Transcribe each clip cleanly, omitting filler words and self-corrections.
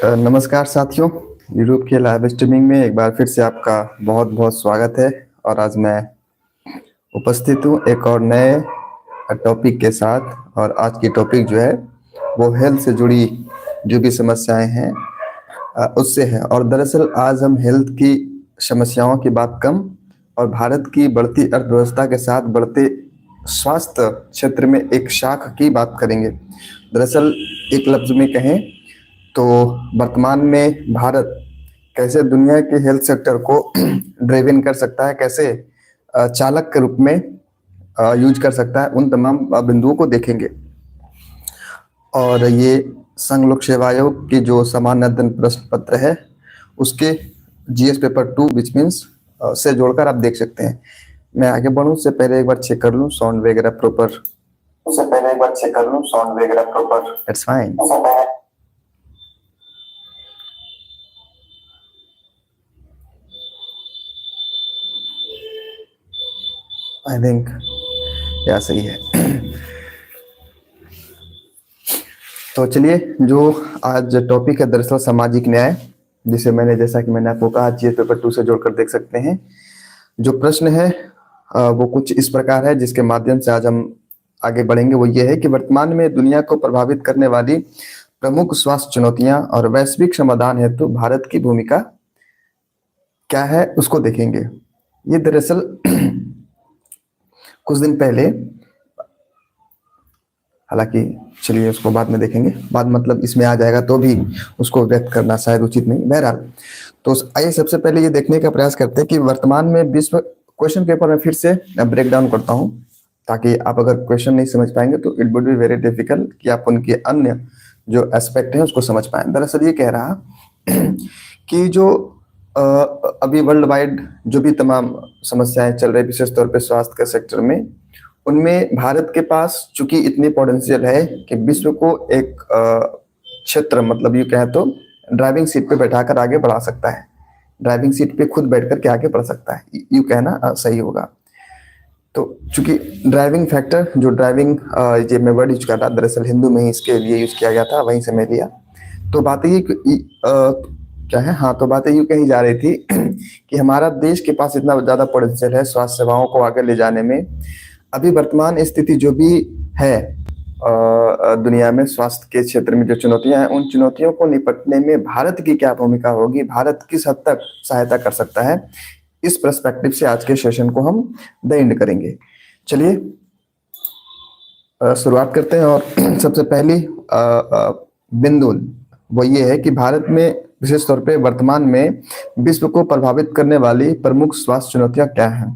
नमस्कार साथियों। यूरोप के लाइव स्ट्रीमिंग में एक बार फिर से आपका बहुत बहुत स्वागत है। और आज मैं उपस्थित हूँ एक और नए टॉपिक के साथ। और आज की टॉपिक जो है वो हेल्थ से जुड़ी जो भी समस्याएं हैं उससे है। और दरअसल आज हम हेल्थ की समस्याओं की बात कम और भारत की बढ़ती अर्थव्यवस्था के साथ बढ़ते स्वास्थ्य क्षेत्र में एक शाख की बात करेंगे। दरअसल एक लफ्ज में कहें तो वर्तमान में भारत कैसे दुनिया के हेल्थ सेक्टर को ड्राइव कर सकता है, कैसे चालक के रूप में यूज कर सकता है, उन तमाम बिंदुओं को देखेंगे। और ये संघ लोक सेवा आयोग की जो सामान्य अध्ययन प्रश्न पत्र है उसके जीएस पेपर 2 विच मीन्स से जोड़कर आप देख सकते हैं। मैं आगे बढ़ूं उससे पहले एक बार चेक कर लूं साउंड वगैरह proper. It's fine. I think या सही है। तो चलिए, जो आज टॉपिक है दरअसल सामाजिक न्याय, जिसे मैंने जैसा कि मैंने आपको कहा जीएस पेपर 2 से जोड़कर देख सकते हैं। जो प्रश्न है वो कुछ इस प्रकार है, जिसके माध्यम से आज हम आगे बढ़ेंगे। वो ये है कि वर्तमान में दुनिया को प्रभावित करने वाली प्रमुख स्वास्थ्य चुनौतियां और वैश्विक समाधान हेतु भारत की भूमिका क्या है, उसको देखेंगे। ये दरअसल कुछ दिन पहले, हालांकि चलिए उसको बाद में देखेंगे, बाद मतलब इसमें आ जाएगा तो भी उसको व्यक्त करना शायद उचित नहीं। बहरहाल, तो आइए सबसे पहले ये देखने का प्रयास करते हैं कि वर्तमान में विश्व क्वेश्चन पेपर में फिर से ब्रेक डाउन करता हूँ, ताकि आप अगर क्वेश्चन नहीं समझ पाएंगे तो it would be very difficult कि आप उनके अन्य जो एस्पेक्ट हैं उसको समझ पाएं। दरअसल ये कह रहा कि जो अभी वर्ल्ड वाइड जो भी तमाम समस्याएं चल रही, विशेष तौर पे स्वास्थ्य के सेक्टर में, उनमें भारत के पास चूंकि इतनी पोटेंशियल है कि विश्व को एक क्षेत्र, मतलब ये कहें तो ड्राइविंग सीट पे बैठाकर आगे बढ़ा सकता है। ड्राइविंग सीट पे खुद बैठ करके आगे बढ़ सकता है, यू कहना सही होगा। तो चूंकि ड्राइविंग फैक्टर, जो ड्राइविंग ये मैं वर्ड यूज कर रहा, दरअसल हिंदू में ही इसके लिए यूज किया गया था, वहीं से मैं लिया। तो बातें ये क्या है, हाँ, तो बातें यूं कही जा रही थी कि हमारा देश के पास इतना ज्यादा पोटेंशियल है स्वास्थ्य सेवाओं को आगे ले जाने में। अभी वर्तमान स्थिति जो भी है दुनिया में स्वास्थ्य के क्षेत्र में जो चुनौतियां हैं, उन चुनौतियों को निपटने में भारत की क्या भूमिका होगी, भारत किस हद तक सहायता कर सकता है, इस पर्सपेक्टिव से आज के सेशन को हम द एंड करेंगे। चलिए शुरुआत करते हैं। और सबसे पहली बिंदु वो ये है कि भारत में विशेष तौर पे वर्तमान में विश्व को प्रभावित करने वाली प्रमुख स्वास्थ्य चुनौतियां क्या हैं।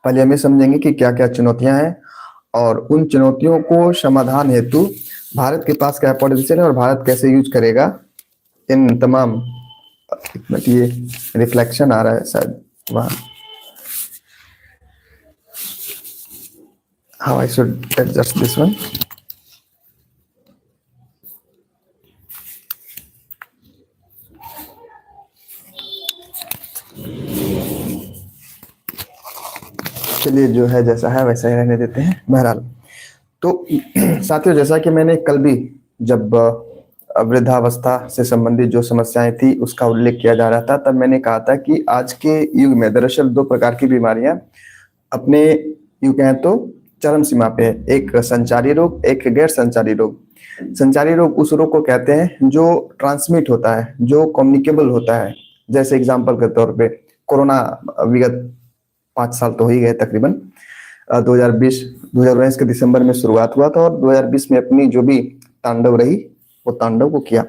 पहले हम ये समझेंगे कि क्या क्या चुनौतियां हैं और उन चुनौतियों को समाधान हेतु भारत के पास क्या पोटेंशियल है और भारत कैसे यूज करेगा इन तमाम। ये रिफ्लेक्शन आ रहा है शायद वहाँ। How I should adjust this one. चलिए, जो है जैसा है वैसा ही रहने देते हैं। बहरहाल, तो साथियों, जैसा कि मैंने कल भी जब वृद्धावस्था से संबंधित जो समस्याएं थी उसका उल्लेख किया जा रहा था, तब मैंने कहा था कि आज के युग में दरअसल दो प्रकार की बीमारियां अपने यूं कहें तो चरम सीमा पे है। एक संचारी रोग, एक गैर संचारी रोग। संचारी रोग उस रोग को कहते हैं जो ट्रांसमिट होता है, जो कम्युनिकेबल होता है। जैसे एग्जाम्पल के तौर पे कोरोना, विगत 5 साल तो हो ही गए तकरीबन, 2019 के दिसंबर में शुरुआत हुआ था और 2020 में अपनी जो भी तांडव रही वो तांडव को किया।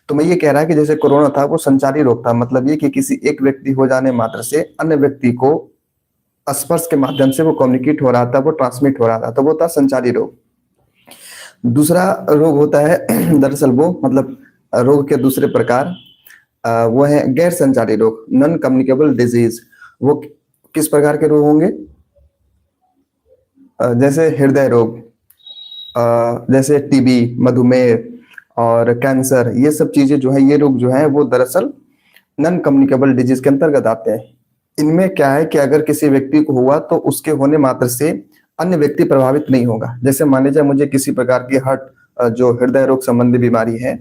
तो मैं ये कह रहा कि जैसे कोरोना था वो संचारी रोग था, मतलब ये कि किसी एक व्यक्ति हो जाने मात्र से अन्य व्यक्ति को स्पर्श के माध्यम से वो कम्युनिकेट हो रहा था, वो ट्रांसमिट हो रहा था, तो वो था संचारी रोग। दूसरा रोग होता है दरअसल वो, मतलब रोग के दूसरे प्रकार वो है गैर संचारी रोग, नॉन कम्युनिकेबल डिजीज। वो किस प्रकार के रोग होंगे? जैसे हृदय रोग, जैसे टीबी, मधुमेह और कैंसर, ये सब चीजें जो है, ये रोग जो है वो दरअसल नॉन कम्युनिकेबल डिजीज के अंतर्गत आते हैं। इनमें क्या है कि अगर किसी व्यक्ति को हुआ तो उसके होने मात्र से अन्य व्यक्ति प्रभावित नहीं होगा। जैसे मान लीजिए मुझे किसी प्रकार की हार्ट जो हृदय रोग संबंधी बीमारी है,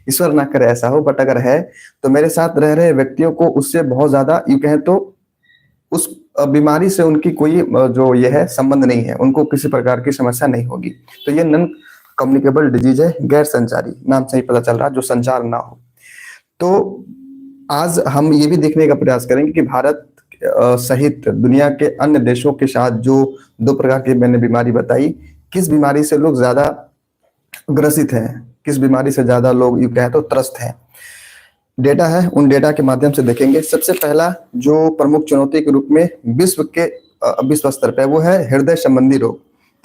ईश्वर ना करे ऐसा हो, बट अगर है तो मेरे साथ रह रहे व्यक्तियों को उससे बहुत ज्यादा यूं कहें तो उस बीमारी से उनकी कोई जो ये है संबंध नहीं है, उनको किसी प्रकार की समस्या नहीं होगी। तो ये नॉन कम्युनिकेबल डिजीज है, गैर संचारी, नाम से ही पता चल रहा है, जो संचार ना हो। तो आज हम ये भी देखने का प्रयास करेंगे कि भारत सहित दुनिया के अन्य देशों के साथ जो दो प्रकार की मैंने बीमारी बताई, किस बीमारी से लोग ज्यादा ग्रसित हैं, किस बीमारी से ज्यादा लोग यूं कहें तो त्रस्त हैं। डेटा है, उन डेटा के माध्यम से देखेंगे। सबसे पहला जो प्रमुख चुनौती के रूप में विश्व स्तर पे वो है हृदय संबंधी रोग।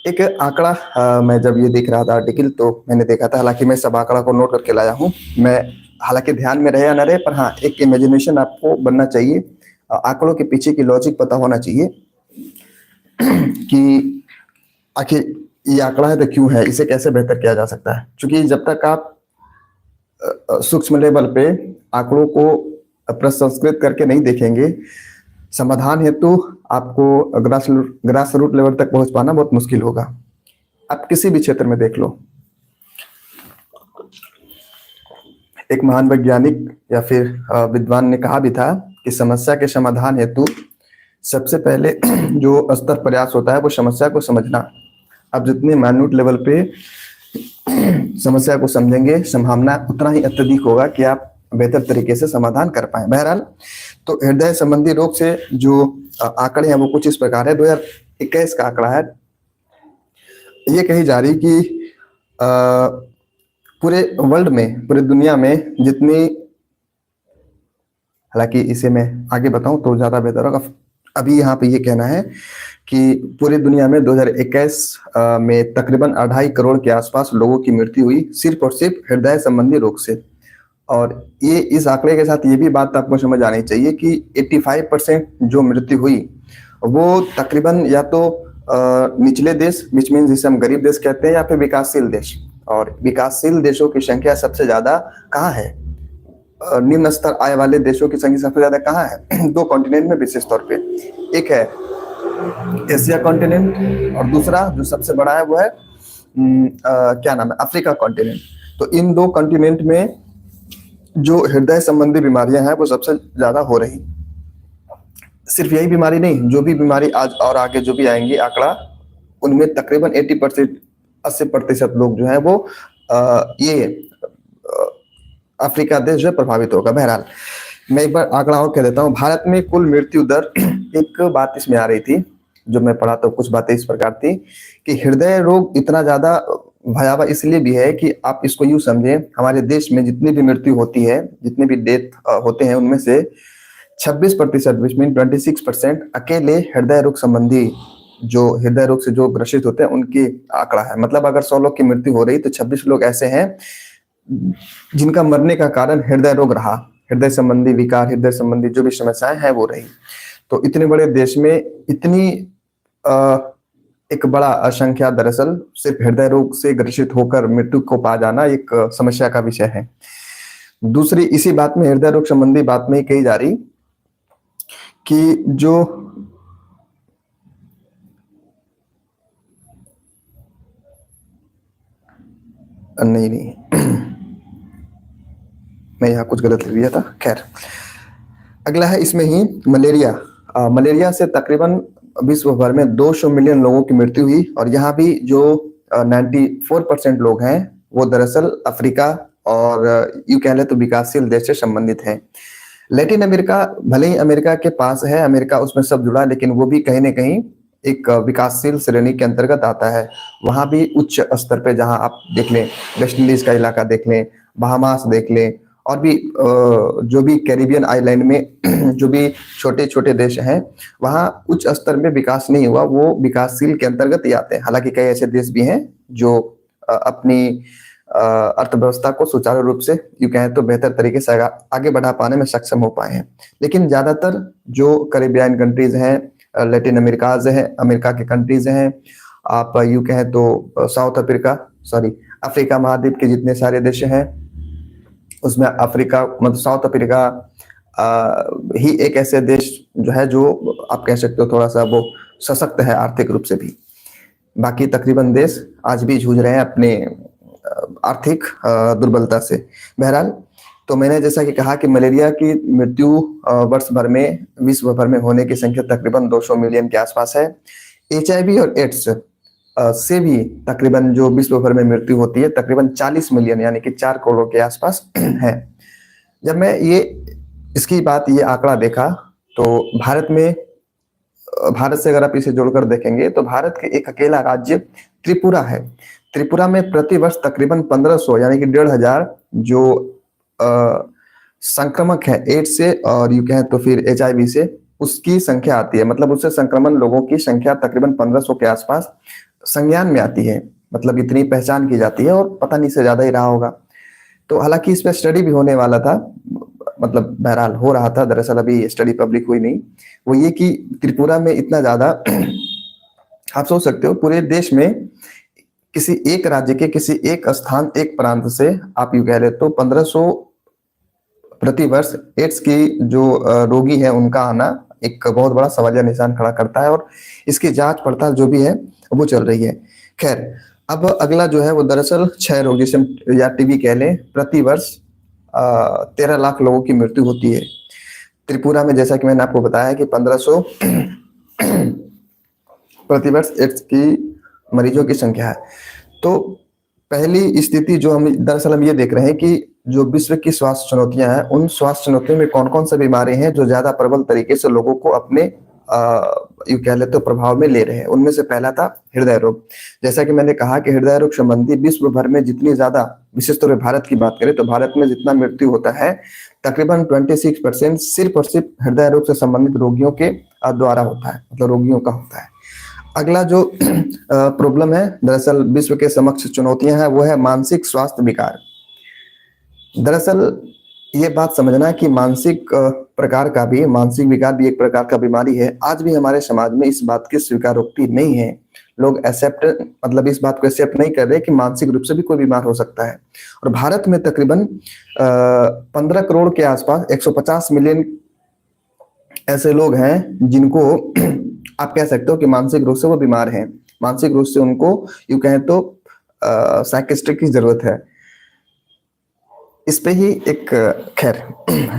एक आंकड़ा मैं जब ये देख रहा था आर्टिकल, तो मैंने देखा था, हालांकि मैं सब आंकड़ा को नोट करके लाया हूँ, मैं हालांकि ध्यान में रहे या न रहे, पर हाँ एक इमेजिनेशन आपको बनना चाहिए, आंकड़ों के पीछे की लॉजिक पता होना चाहिए कि आखिर ये आंकड़ा है तो क्यों है, इसे कैसे बेहतर किया जा सकता है। क्योंकि जब तक आप सूक्ष्म लेवल पे आंकड़ों को प्रसंस्कृत करके नहीं देखेंगे, समाधान हेतु आपको ग्रास रूट लेवल तक पहुंच पाना बहुत मुश्किल होगा। आप किसी भी क्षेत्र में देख लो, एक महान वैज्ञानिक या फिर विद्वान ने कहा भी था कि समस्या के समाधान हेतु सबसे पहले जो स्तर प्रयास होता है वो समस्या को समझना। आप जितने माइन्यूट लेवल पे समस्या को समझेंगे, संभावना उतना ही अत्यधिक होगा कि आप बेहतर तरीके से समाधान कर पाए। बहरहाल, तो हृदय संबंधी रोग से जो आंकड़े हैं वो कुछ इस प्रकार है। 2021 का आंकड़ा है, ये कही जा रही कि पूरे वर्ल्ड में, पूरे दुनिया में जितनी, हालांकि इसे मैं आगे बताऊं तो ज्यादा बेहतर होगा, अभी यहाँ पे ये कहना है कि पूरी दुनिया में 2021 में तकरीबन 2.5 करोड़ के आसपास लोगों की मृत्यु हुई सिर्फ और सिर्फ हृदय संबंधी रोग से। और ये इस आंकड़े के साथ ये भी बात आपको समझ आनी चाहिए कि 85% जो मृत्यु हुई वो तकरीबन या तो निचले देश, विच मीन जिसे हम गरीब देश कहते हैं, या फिर विकासशील देश। और विकासशील देशों की संख्या सबसे ज्यादा कहाँ है, निम्न स्तर आय वाले देशों की संख्या सबसे ज्यादा कहाँ है? 2 कॉन्टिनेंट में विशेष तौर पे, एक है एशिया कॉन्टिनेंट और दूसरा जो सबसे बड़ा है वो है क्या नाम है, अफ्रीका कॉन्टिनेंट। तो इन 2 कॉन्टिनेंट में जो हृदय संबंधी बीमारियां हैं वो सबसे ज्यादा हो रही। सिर्फ यही बीमारी नहीं, जो भी बीमारी आज और आगे जो भी आएंगी आंकड़ा, उनमें तकरीबन 80% लोग जो है वो ये अफ्रीका देश जो प्रभावित होगा। बहरहाल, मैं एक बार आंकड़ा और कह देता हूँ। भारत में कुल मृत्यु दर, एक बात इसमें आ रही थी जो मैं पढ़ा, तो कुछ बातें इस प्रकार थी कि हृदय रोग इतना ज्यादा भयावह इसलिए भी है कि आप इसको यूं समझें, हमारे देश में जितनी भी मृत्यु होती है, जितने भी डेथ होते हैं, उनमें से 26%, विच मीन 26% अकेले हृदय रोग संबंधी, जो हृदय रोग से जो ग्रसित होते हैं उनकी आंकड़ा है। मतलब अगर 100 लोग की मृत्यु हो रही तो 26 लोग ऐसे हैं जिनका मरने का कारण हृदय रोग रहा, हृदय संबंधी विकार, हृदय संबंधी जो भी समस्याएं हैं वो रही। तो इतने बड़े देश में इतनी एक बड़ा संख्या दरअसल सिर्फ हृदय रोग से ग्रसित होकर मृत्यु को पा जाना एक समस्या का विषय है। दूसरी इसी बात में, हृदय रोग संबंधी बात में कही जा रही कि जो नहीं मैं यहाँ कुछ गलत लिख दिया था। खैर, अगला है इसमें ही मलेरिया। मलेरिया से तकरीबन विश्व भर में 200 मिलियन लोगों की मृत्यु हुई। और यहाँ भी जो 94% लोग हैं वो दरअसल अफ्रीका और यूं कह ले तो विकासशील देश से संबंधित हैं। लैटिन अमेरिका भले ही अमेरिका के पास है, अमेरिका उसमें सब जुड़ा, लेकिन वो भी कहीं ना कहीं एक विकासशील श्रेणी के अंतर्गत आता है। वहां भी उच्च स्तर पे, जहां आप देख लें वेस्ट इंडीज का इलाका देख लें, बहामास देख लें, और भी जो भी कैरिबियन आइलैंड में जो भी छोटे छोटे देश हैं, वहाँ उच्च स्तर में विकास नहीं हुआ, वो विकासशील के अंतर्गत ही आते हैं। हालांकि कई ऐसे देश भी हैं जो अपनी अर्थव्यवस्था को सुचारू रूप से यूं कहें तो बेहतर तरीके से आगे बढ़ा पाने में सक्षम हो पाए हैं। लेकिन ज्यादातर जो कैरिबियन कंट्रीज हैं, लैटिन अमेरिकाज हैं, अमेरिका के कंट्रीज हैं, आप यूं कहें तो अफ्रीका महाद्वीप के जितने सारे देश हैं उसमें अफ्रीका मतलब साउथ अफ्रीका ही एक ऐसे देश जो है जो आप कह सकते हो थोड़ा सा वो सशक्त है आर्थिक रूप से भी। बाकी तकरीबन देश आज भी जूझ रहे हैं अपने आर्थिक दुर्बलता से। बहरहाल, तो मैंने जैसा कि कहा कि मलेरिया की मृत्यु वर्ष भर में विश्व भर में होने की संख्या तकरीबन 200 मिलियन के आसपास है। एचआईवी और एड्स से भी तकरीबन जो विश्व भर में मृत्यु होती है तकरीबन 40 मिलियन यानी कि 4 करोड़ के आसपास है। जब मैं ये आंकड़ा देखा तो भारत से अगर आप इसे जोड़कर देखेंगे तो भारत के एक अकेला राज्य त्रिपुरा है। त्रिपुरा में प्रतिवर्ष तकरीबन 1500 यानी कि 1500 जो संक्रमक है एड्स से और यू कहें तो फिर एचआईवी से उसकी संख्या आती है। मतलब उससे संक्रमण लोगों की संख्या तकरीबन 1500 के आसपास संज्ञान में आती है। मतलब इतनी पहचान की जाती है और पता नहीं से ज्यादा ही रहा होगा। तो हालांकि इस पर स्टडी भी होने वाला था, मतलब बहरहाल हो रहा था, दरअसल अभी स्टडी पब्लिक हुई नहीं। वो ये कि त्रिपुरा में इतना ज्यादा आप सोच सकते हो पूरे देश में किसी एक राज्य के किसी एक स्थान एक प्रांत से आप यूं कह रहे तो 1500 प्रतिवर्ष एड्स की जो रोगी है उनका आना एक बहुत बड़ा सवालिया निशान खड़ा करता है और इसकी जांच पड़ताल जो भी है वो चल रही है। खैर, अब अगला जो है वो दरअसल क्षय रोग जिसे या टीबी कह लें। प्रतिवर्ष 13 लाख लोगों की मृत्यु होती है त्रिपुरा में, जैसा कि मैंने आपको बताया कि 1500 प्रतिवर्ष एड्स की मरीजों की संख्या है। तो पहली स्थिति जो हम दरअसल हम ये देख रहे हैं कि जो विश्व की स्वास्थ्य चुनौतियां हैं उन स्वास्थ्य चुनौतियों में कौन कौन सी बीमारी हैं जो ज्यादा प्रबल तरीके से लोगों को अपने यू कह लेते तो प्रभाव में ले रहे हैं। उनमें से पहला था हृदय रोग। जैसा कि मैंने कहा कि हृदय रोग संबंधी विश्व भर में जितनी ज्यादा, विशेष तौर पर भारत की बात करें तो भारत में जितना मृत्यु होता है तकरीबन 26% सिर्फ और सिर्फ हृदय रोग से संबंधित रोगियों के द्वारा होता है, मतलब रोगियों का होता है। अगला जो प्रॉब्लम है दरअसल विश्व के समक्ष चुनौतियां हैं वो है मानसिक स्वास्थ्य विकार। दरअसल ये बात समझना कि मानसिक विकार भी एक प्रकार का बीमारी है। आज भी हमारे समाज में इस बात की स्वीकारोक्ति नहीं है। लोग मतलब इस बात को एक्सेप्ट नहीं कर रहे कि मानसिक रूप से भी कोई बीमार हो सकता है। और भारत में तकरीबन 15 करोड़ के आसपास 150 मिलियन ऐसे लोग हैं जिनको आप कह सकते हो कि मानसिक रूप से वो बीमार हैं। मानसिक रूप से उनको यूं कहें तो साइकियाट्रिस्ट की जरूरत है। इस पे ही एक खैर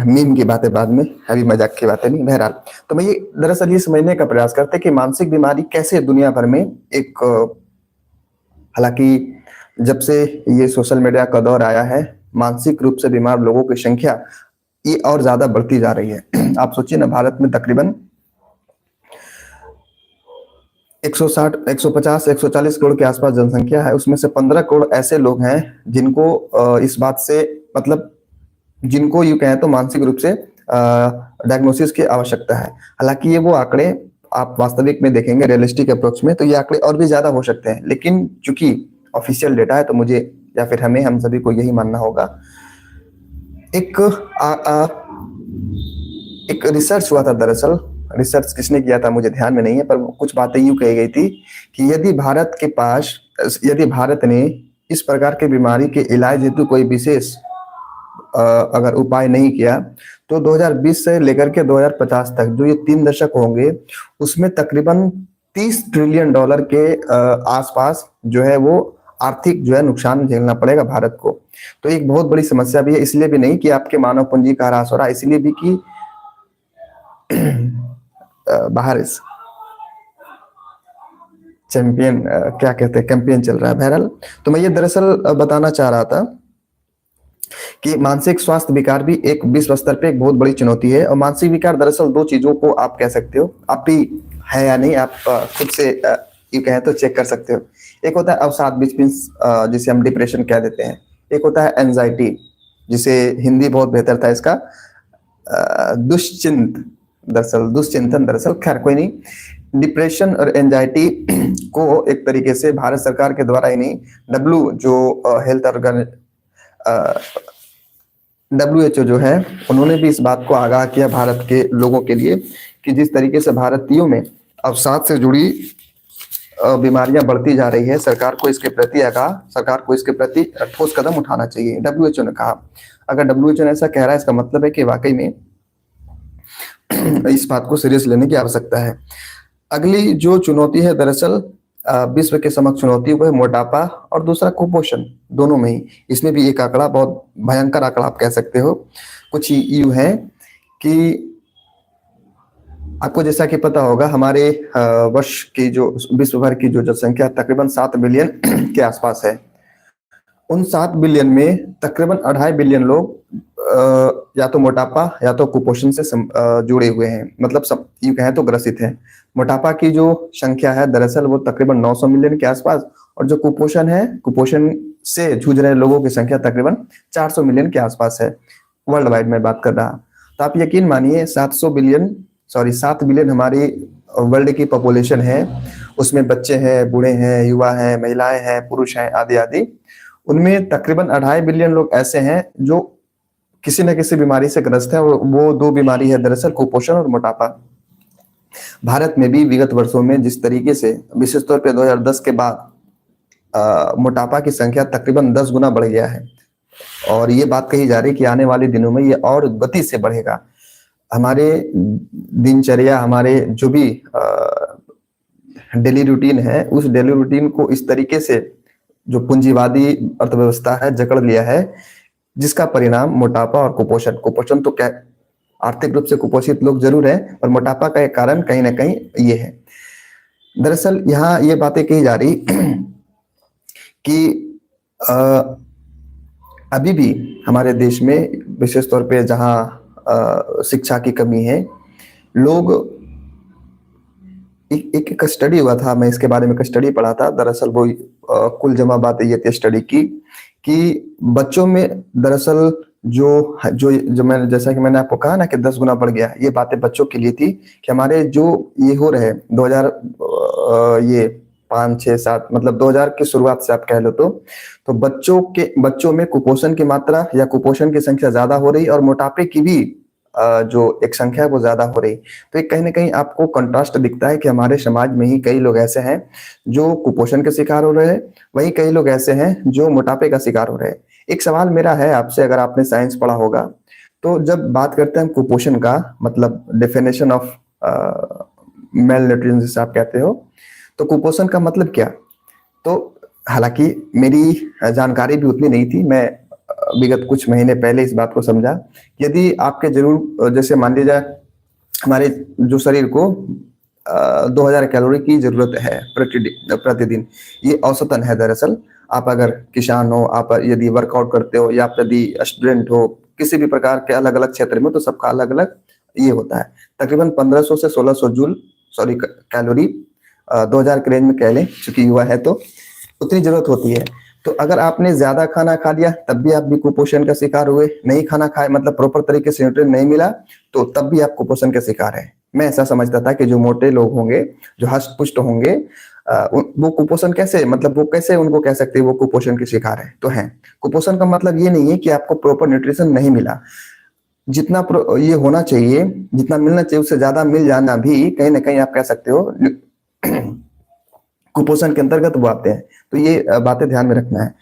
मीम की बातें बाद में, अभी मजाक की बातें नहीं। बहरहाल, तो मैं ये दरअसल ये समझने का प्रयास करते कि मानसिक बीमारी कैसे दुनिया भर में एक, हालांकि जब से ये सोशल मीडिया का दौर आया है मानसिक रूप से बीमार लोगों की संख्या ये और ज्यादा बढ़ती जा रही है। आप सोचिए ना, भारत में तकरीबन 160, 150, 140 करोड़ के आसपास जनसंख्या है। उसमें से 15 करोड़ ऐसे लोग हैं जिनको इस बात से, मतलब जिनको यूं कहें तो मानसिक रूप से डायग्नोसिस की आवश्यकता है। हालांकि ये वो आंकड़े आप वास्तविक में देखेंगे रियलिस्टिक अप्रोच में तो ये आंकड़े और भी ज्यादा हो सकते हैं, लेकिन चूंकि ऑफिशियल डेटा है तो मुझे या फिर हम सभी को यही मानना होगा। एक रिसर्च हुआ था, दरअसल रिसर्च किसने किया था मुझे ध्यान में नहीं है, पर कुछ बातें यूं कही गई थी कि यदि भारत ने इस प्रकार की बीमारी के इलाज हेतु कोई विशेष अगर उपाय नहीं किया तो 2020 से लेकर के 2050 तक जो ये 3 दशक होंगे उसमें तकरीबन $30 ट्रिलियन के आसपास जो है वो आर्थिक जो है नुकसान झेलना पड़ेगा भारत को। तो एक बहुत बड़ी समस्या भी है, इसलिए भी नहीं कि आपके मानव पूंजी का ह्रास हो रहा है, इसलिए भी कि बाहर चैंपियन क्या कहते हैं कैंपेन चल रहा है। बहरहाल, तो मैं ये दरअसल बताना चाह रहा था कि मानसिक स्वास्थ्य विकार भी एक विश्व स्तर पे एक बहुत बड़ी चुनौती है। और मानसिक विकार दरअसल 2 चीजों को आप कह सकते हो, आप भी है या नहीं आप खुद से ये कहें तो चेक कर सकते हो। एक होता है अवसाद which means जिसे हम डिप्रेशन कह देते हैं। एक होता है एंजाइटी, जिसे हिंदी बहुत बेहतर था इसका दुश्चिंतन दरअसल खैर कोई नहीं। डिप्रेशन और एंजाइटी को एक तरीके से भारत सरकार के द्वारा ही नहीं, WHO जो है उन्होंने भी इस बात को आगाह किया भारत के लोगों के लिए कि जिस तरीके से भारतीयों में अवसाद से जुड़ी बीमारियां बढ़ती जा रही है, सरकार को इसके प्रति ठोस कदम उठाना चाहिए, WHO ने कहा। अगर WHO ने ऐसा कह रहा है इसका मतलब है कि वाकई में इस बात को सीरियस लेने की आवश्यकता है। अगली जो चुनौती है दरअसल विश्व के समक्ष चुनौती वो है मोटापा और दूसरा कुपोषण, दोनों में ही। इसमें भी एक आंकड़ा, बहुत भयंकर आंकड़ा आप कह सकते हो, कुछ यूं है कि आपको जैसा कि पता होगा हमारे वर्ष की जो विश्व भर की जो जनसंख्या तकरीबन 7 बिलियन के आसपास है। उन 7 बिलियन में तकरीबन 2.5 बिलियन लोग या तो मोटापा या तो कुपोषण से जुड़े हुए हैं, मतलब सब यूं कहें तो ग्रसित हैं। मोटापा की जो संख्या है दरअसल वो तकरीबन 900 मिलियन के आसपास, और जो कुपोषण है, कुपोषण से जूझ रहे लोगों की संख्या तकरीबन 400 मिलियन के आसपास है, वर्ल्ड वाइड में बात कर रहा। तो आप यकीन मानिए 7 बिलियन हमारी वर्ल्ड की पॉपुलेशन है, उसमें बच्चे हैं, बूढ़े हैं, युवा हैं, महिलाएं हैं, पुरुष हैं, आदि आदि। उनमें तकरीबन 2.5 बिलियन लोग ऐसे हैं जो किसी न किसी बीमारी से ग्रस्त है, और वो 2 बीमारी है दरअसल कुपोषण और मोटापा। भारत में भी विगत वर्षों में जिस तरीके से विशेष तौर पे 2010 के बाद मोटापा की संख्या तकरीबन 10 गुना बढ़ गया है, और ये बात कही जा रही है कि आने वाले दिनों में ये और गति से बढ़ेगा। हमारे दिनचर्या, हमारे जो भी डेली रूटीन है, उस डेली रूटीन को इस तरीके से जो पूंजीवादी अर्थव्यवस्था है जकड़ लिया है, जिसका परिणाम मोटापा और कुपोषण। कुपोषण तो क्या, आर्थिक रूप से कुपोषित लोग जरूर हैं, पर मोटापा का एक कारण कहीं ना कहीं ये है। दरअसल यहाँ ये बातें कही जा रही कि अभी भी हमारे देश में विशेष तौर पे जहाँ शिक्षा की कमी है, लोग एक स्टडी हुआ था, मैं इसके बारे में एक स्टडी पढ़ा था। दरअसल वो कुल जमा बातें ये थी स्टडी की कि बच्चों में दरअसल जो जो जो मैंने, जैसा कि मैंने आपको कहा ना कि 10 गुना बढ़ गया, ये बातें बच्चों के लिए थी कि हमारे जो ये हो रहे 2000 ये 5 6 7 मतलब 2000 की शुरुआत से आप कह लो तो बच्चों में कुपोषण की मात्रा या कुपोषण की संख्या ज्यादा हो रही, और मोटापे की भी जो एक संख्या है वो ज्यादा हो रही। तो एक कहीं ना कहीं आपको कंट्रास्ट दिखता है कि हमारे समाज में ही कई लोग ऐसे हैं जो कुपोषण के शिकार हो रहे हैं, वहीं कई लोग ऐसे हैं जो मोटापे का शिकार हो रहे हैं। एक सवाल मेरा है आपसे, अगर आपने साइंस पढ़ा होगा, तो जब बात करते हैं कुपोषण का, मतलब डेफिनेशन ऑफ मेल न्यूट्रिशन जिसे आप कहते हो, तो कुपोषण का मतलब क्या? तो हालांकि मेरी जानकारी भी उतनी नहीं थी, मैं विगत कुछ महीने पहले इस बात को समझा। यदि आपके जरूर, जैसे मान लीजिए हमारे जो शरीर को 2000 कैलोरी की जरूरत है प्रतिदिन, ये औसतन है। दरअसल आप अगर किसान हो, आप यदि वर्कआउट करते हो, या आप यदि स्टूडेंट हो किसी भी प्रकार के अलग अलग क्षेत्र में, तो सबका अलग अलग ये होता है। तकरीबन 1500 से 1600 जूल कैलोरी 2000 के रेंज में कह लें, चूंकि युवा है तो उतनी जरूरत होती है। तो अगर आपने ज्यादा खाना खा लिया तब भी आप भी कुपोषण का शिकार हुए, नहीं खाना खाए मतलब प्रॉपर तरीके से न्यूट्रिएंट नहीं मिला तो तब भी आप कुपोषण के शिकार है। मैं ऐसा समझता था कि जो मोटे लोग होंगे, जो हष्ट पुष्ट होंगे, वो कुपोषण कैसे, मतलब वो कैसे उनको कह सकते हैं वो कुपोषण के शिकार है? तो है। कुपोषण का मतलब ये नहीं है कि आपको प्रॉपर न्यूट्रिशन नहीं मिला, जितना ये होना चाहिए, जितना मिलना चाहिए उससे ज्यादा मिल जाना भी कहीं ना कहीं आप कह सकते हो कुपोषण के अंतर्गत वो आते हैं। तो ये बातें ध्यान में रखना है।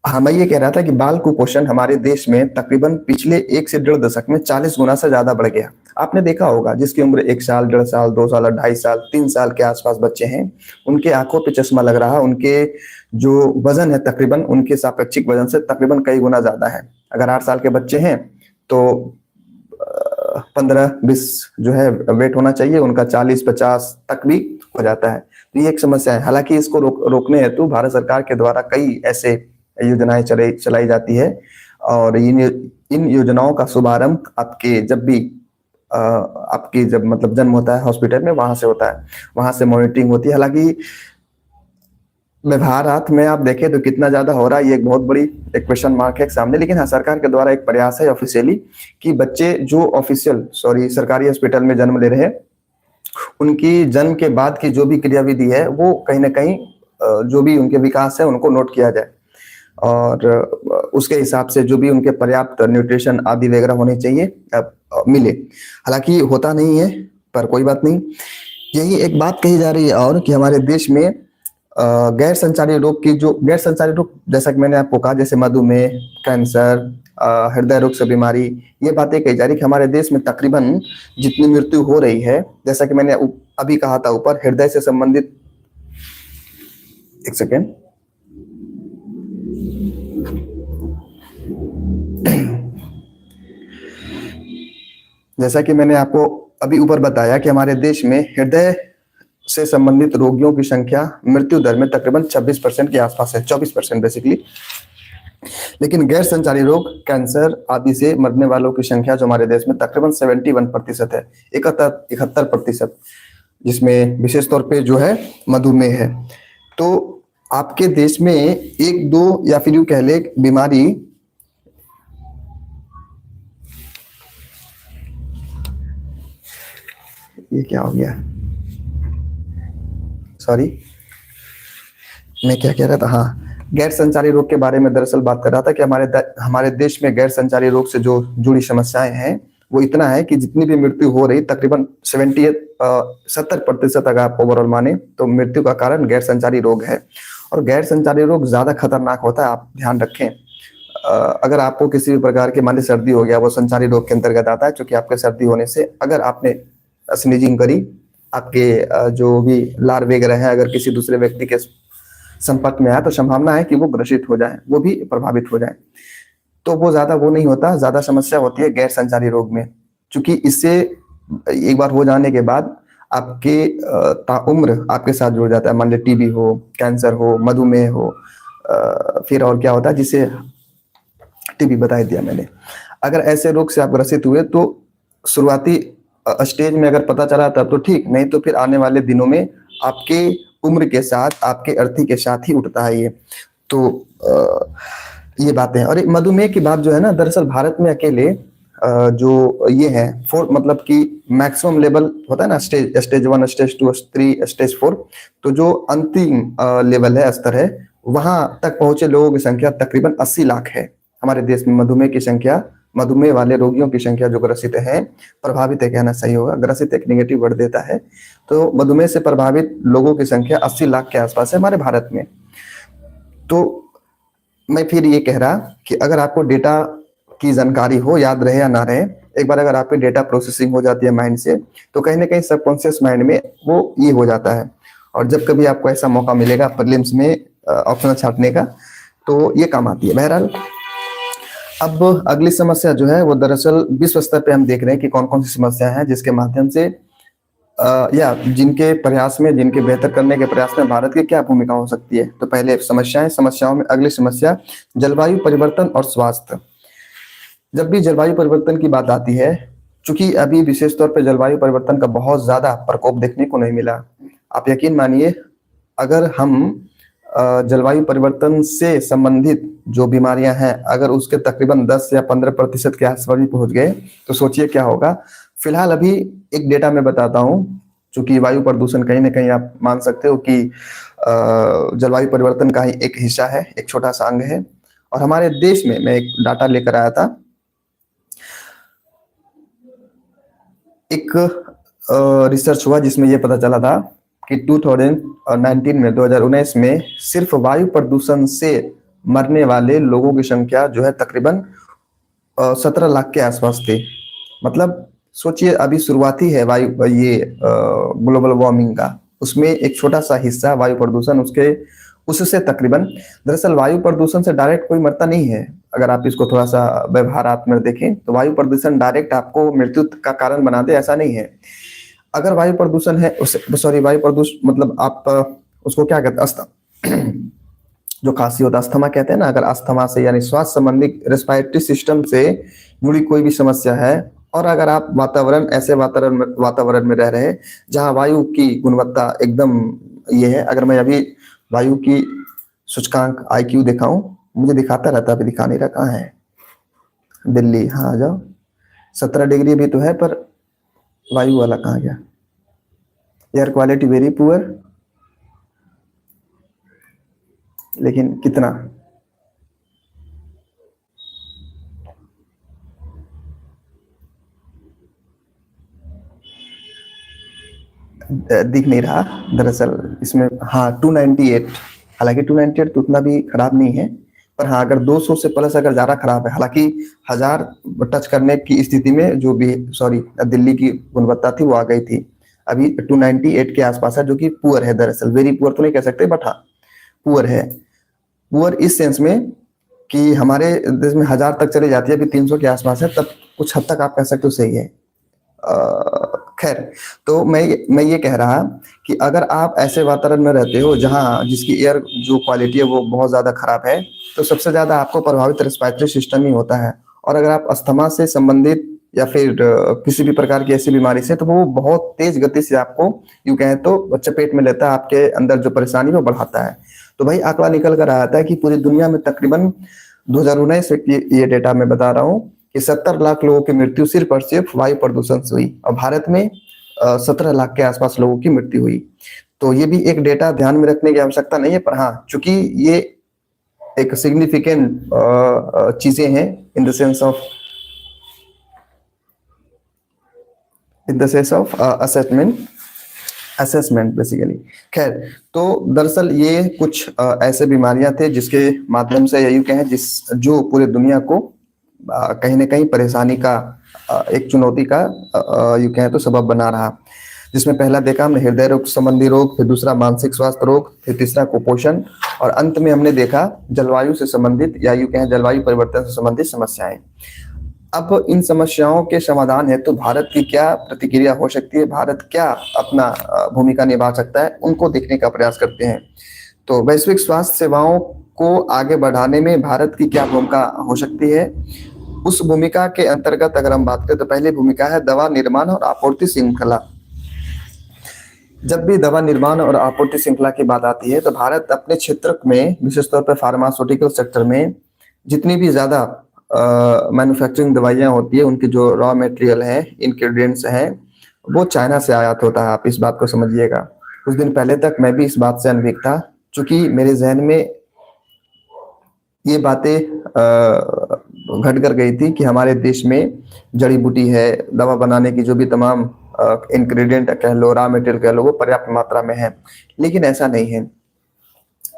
हाँ, मैं ये कह रहा था कि बाल कुपोषण हमारे देश में तकरीबन पिछले 1 से 1.5 दशक में 40 गुना से ज्यादा बढ़ गया। आपने देखा होगा जिसकी उम्र 1 साल, 1.5 साल, 2 साल, 2.5 साल, 3 साल के आसपास बच्चे हैं, उनके आंखों पे चश्मा लग रहा, उनके जो वजन है तकरीबन उनके सापेक्षिक वजन से तकरीबन कई गुना ज्यादा है। अगर 8 साल के बच्चे हैं तो 15-20 जो है वेट होना चाहिए, उनका 40-50 तक भी हो जाता है। तो ये एक समस्या है। हालांकि इसको रोकने हेतु भारत सरकार के द्वारा कई ऐसे योजनाएं चलाई जाती है, और इन योजनाओं का शुभारंभ आपके जब मतलब जन्म होता है हॉस्पिटल में, वहां से होता है, वहां से मॉनिटरिंग होती है। हालांकि व्यवहारात में आप देखें तो कितना ज्यादा हो रहा है, ये एक बहुत बड़ी एक क्वेश्चन मार्क है सामने। लेकिन हाँ, सरकार के द्वारा एक प्रयास है ऑफिशियली कि बच्चे जो सरकारी हॉस्पिटल में जन्म ले रहे हैं, उनकी जन्म के बाद की जो भी क्रियाविधि है वो कहीं ना कहीं जो भी उनके विकास है उनको नोट किया जाए, और उसके हिसाब से जो भी उनके पर्याप्त न्यूट्रिशन आदि वगैरह होने चाहिए मिले। हालांकि होता नहीं है, पर कोई बात नहीं। यही एक बात कही जा रही है और कि हमारे देश में गैर संचारी रोग जैसा कि मैंने आपको कहा, जैसे मधुमेह, कैंसर, हृदय रोग से बीमारी, ये बातें कही जा रही कि हमारे देश में तकरीबन जितनी मृत्यु हो रही है, जैसा कि मैंने अभी कहा था ऊपर, हृदय से संबंधित, एक सेकेंड, जैसा कि मैंने आपको अभी ऊपर बताया कि हमारे देश में हृदय से संबंधित रोगियों की संख्या मृत्यु दर में तकरीबन 26% के आसपास है, 24% बेसिकली। लेकिन गैर संचारी रोग, कैंसर आदि से मरने वालों की संख्या जो हमारे देश में तकरीबन 71% है, 71%, जिसमें विशेष तौर पे जो है मधुमेह है। तो आपके देश में एक दो या फिर यूं कह ले बीमारी, ये क्या हो गया, सॉरी, मैं क्या कह रहा था, हाँ, गैर संचारी रोग के बारे में दरअसल बात कर रहा था कि हमारे देश में गैर संचारी रोग से जो जुड़ी समस्याएं हैं वो इतना है कि जितनी भी मृत्यु हो रही तकरीबन 70% अगर आप ओवरऑल माने तो मृत्यु का कारण गैर संचारी रोग है। और गैर संचारी रोग ज्यादा खतरनाक होता है, आप ध्यान रखें। अगर आपको किसी भी प्रकार के, मान ली सर्दी हो गया, वो संचारी रोग के अंतर्गत आता है, क्योंकि आपके सर्दी होने से अगर आपने स्नीजिंग करी, आपके जो भी लार वगैरह है अगर किसी दूसरे व्यक्ति के संपर्क में आया तो संभावना है कि वो ग्रसित हो जाए, वो भी प्रभावित हो जाए। तो वो ज्यादा वो नहीं होता, ज्यादा समस्या होती है गैर संचारी रोग में, क्योंकि इससे एक बार हो जाने के बाद आपके ताउम्र आपके साथ जुड़ जाता है। मान ली टीबी हो, कैंसर हो, मधुमेह हो, फिर और क्या होता है, जिसे टीबी बता दिया मैंने। अगर ऐसे रोग से आप ग्रसित हुए तो शुरुआती स्टेज में अगर पता चला तब तो ठीक, नहीं तो फिर आने वाले दिनों में आपके उम्र के साथ, आपके अर्थी के साथ ही उठता है ये। तो ये बातें हैं। और एक मधुमेह की बात जो है ना, दरअसल भारत में अकेले जो ये है मतलब कि मैक्सिमम लेवल होता है ना, स्टेज 1, स्टेज 2, स्टेज 3, स्टेज 4, तो जो अंतिम लेवल है, स्तर है, वहां तक पहुंचे लोगों की संख्या तकरीबन 80 लाख है हमारे देश में। मधुमेह की संख्या, मधुमेह वाले रोगियों की संख्या जो ग्रसित है, प्रभावित है कहना सही होगा, ग्रसित एक नेगेटिव वर्ड देता है, तो मधुमेह से प्रभावित लोगों की संख्या 80 लाख के आसपास है हमारे भारत में। तो मैं फिर ये कह रहा कि अगर आपको डेटा की जानकारी हो, याद रहे या ना रहे, एक बार अगर आपकी डेटा प्रोसेसिंग हो जाती है माइंड से, तो कहीं ना कहीं सबकॉन्शियस माइंड में वो ये हो जाता है। और जब कभी आपको ऐसा मौका मिलेगा प्रीलिम्स में ऑप्शनल छांटने का, तो ये काम आती है। बहरहाल, अब अगली समस्या जो है वो दरअसल विश्व स्तर पे हम देख रहे हैं कि कौन कौन सी समस्या है जिसके माध्यम से या जिनके प्रयास में, जिनके बेहतर करने के प्रयास में भारत की क्या भूमिका हो सकती है। तो पहले समस्याओं में अगली समस्या जलवायु परिवर्तन और स्वास्थ्य। जब भी जलवायु परिवर्तन की बात आती है, चूंकि अभी विशेष तौर पर जलवायु परिवर्तन का बहुत ज्यादा प्रकोप देखने को नहीं मिला, आप यकीन मानिए, अगर हम जलवायु परिवर्तन से संबंधित जो बीमारियां हैं अगर उसके तकरीबन 10 या 15% के आसपास भी पहुंच गए तो सोचिए क्या होगा। फिलहाल अभी एक डेटा मैं बताता हूं, चूंकि वायु प्रदूषण कहीं ना कहीं आप मान सकते हो कि जलवायु परिवर्तन का ही एक हिस्सा है, एक छोटा सा अंग है। और हमारे देश में मैं एक डाटा लेकर आया था, एक रिसर्च हुआ जिसमें यह पता चला था कि 2019 में सिर्फ वायु प्रदूषण से मरने वाले लोगों की संख्या जो है तकरीबन 17 लाख के आसपास थे। मतलब सोचिए, अभी शुरुआती है वायु ये ग्लोबल वार्मिंग का, उसमें एक छोटा सा हिस्सा वायु प्रदूषण, उससे तकरीबन, दरअसल वायु प्रदूषण से डायरेक्ट कोई मरता नहीं है। अगर आप इसको थोड़ा सा व्यवहारात्मक देखें तो वायु प्रदूषण डायरेक्ट आपको मृत्यु का कारण बना दे, ऐसा नहीं है। अगर वायु प्रदूषण है, वायु प्रदूषण मतलब आप उसको क्या कहते हैं, अस्थमा, जो खांसी होता है अस्थमा कहते हैं ना, अगर अस्थमा से यानी श्वास संबंधी रेस्पिरेटरी सिस्टम से जुड़ी कोई भी समस्या है, और अगर आप ऐसे वातावरण में रह रहे हैं जहां वायु की गुणवत्ता एकदम ये है, अगर मैं अभी वायु की सूचकांक IQ दिखाऊं, मुझे दिखाता रहता है, अभी दिखा नहीं रहा, कहाँ है, दिल्ली, हाँ आ जाओ, 17 डिग्री भी तो है, पर वायु वाला कहाँ गया, एयर क्वालिटी वेरी पुअर, लेकिन कितना, दिख नहीं रहा दरअसल इसमें, हाँ 298, हालांकि 298 तो उतना भी खराब नहीं है, पर हाँ, अगर 200 से प्लस अगर ज्यादा खराब है, हालांकि 1000 टच करने की स्थिति में जो भी सॉरी दिल्ली की गुणवत्ता थी वो आ गई थी। अभी 298 के आसपास है, जो कि पुअर है। दरअसल वेरी पुअर तो नहीं कह सकते, बट हाँ पुअर है। पुअर इस सेंस में कि हमारे देश में 1000 तक चली जाती है, अभी 300 के आसपास है, तब कुछ हद तक आप कह सकते हो सही है। खैर, तो मैं ये कह रहा कि अगर आप ऐसे वातावरण में रहते हो जहाँ जिसकी एयर जो क्वालिटी है वो बहुत ज़्यादा खराब है, तो सबसे ज़्यादा आपको प्रभावित रेस्पिरेटरी सिस्टम ही होता है। और अगर आप अस्थमा से संबंधित या फिर किसी भी प्रकार की ऐसी बीमारी से, तो वो बहुत तेज गति से आपको यूं कहें तो चपेट में लेता है, आपके अंदर जो परेशानी है वो बढ़ाता है। तो भाई आंकड़ा निकल कर आया था कि पूरी दुनिया में तकरीबन 2019 से ये डेटा मैं बता रहा हूँ कि 70 लाख लोगों की मृत्यु सिर्फ और सिर्फ वायु प्रदूषण से हुई, और भारत में 17 लाख के आसपास लोगों की मृत्यु हुई। तो ये भी एक डेटा ध्यान में रखने की आवश्यकता नहीं है, पर हाँ चूंकि ये एक सिग्निफिकेंट चीजें हैं in the sense of assessment basically. खैर, तो दरअसल ये कुछ ऐसे बीमारियां थे जिसके माध्यम से यही कहें जो पूरी दुनिया को कहीं ना कहीं परेशानी का एक चुनौती का यूं कहें तो सबब बना रहा। जिसमें पहला देखा हमने हृदय रोग संबंधी रोग, फिर दूसरा मानसिक स्वास्थ्य रोग, फिर तीसरा कुपोषण, और अंत में हमने देखा जलवायु से संबंधित या यूं कहें जलवायु परिवर्तन से संबंधित समस्याएं। अब इन समस्याओं के समाधान है तो भारत की क्या प्रतिक्रिया हो सकती है, भारत क्या अपना भूमिका निभा सकता है, उनको देखने का प्रयास करते हैं। तो वैश्विक स्वास्थ्य सेवाओं को आगे बढ़ाने में भारत की क्या भूमिका हो सकती है, उस भूमिका के अंतर्गत अगर हम बात करें तो पहली भूमिका है दवा निर्माण और आपूर्ति श्रृंखला। जब भी दवा निर्माण और आपूर्ति श्रृंखला की बात आती है तो भारत अपने क्षेत्र में विशेष तौर पर फार्मास्यूटिकल सेक्टर में जितनी भी ज्यादा मैन्युफैक्चरिंग दवाइयां होती है, उनकी जो रॉ मटेरियल है, इंग्रेडिएंट्स हैं, वो चाइना से आयात होता है। आप इस बात को समझिएगा। कुछ दिन पहले तक मैं भी इस बात से अनभिज्ञ था, क्योंकि मेरे जहन में ये बातें घट कर गई थी कि हमारे देश में जड़ी बूटी है, दवा बनाने की जो भी तमाम इंग्रेडिएंट कह लो, रॉ मटेरियल कह लो, वो पर्याप्त मात्रा में है। लेकिन ऐसा नहीं है।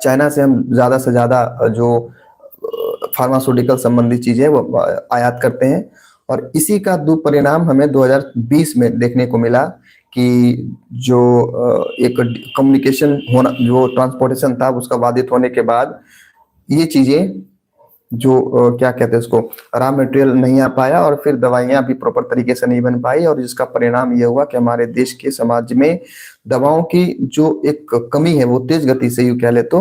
चाइना से हम ज्यादा से ज्यादा जो फार्मास्यूटिकल संबंधी चीजें वो आयात करते हैं, और इसी का दुष्परिणाम हमें 2020 में देखने को मिला कि जो एक कम्युनिकेशन होना, जो ट्रांसपोर्टेशन था उसका बाधित होने के बाद ये चीजें जो क्या कहते हैं उसको, रॉ मटेरियल नहीं आ पाया, और फिर दवाइयां भी प्रॉपर तरीके से नहीं बन पाई, और जिसका परिणाम ये हुआ कि हमारे देश के समाज में दवाओं की जो एक कमी है वो तेज गति से यूं कह ले तो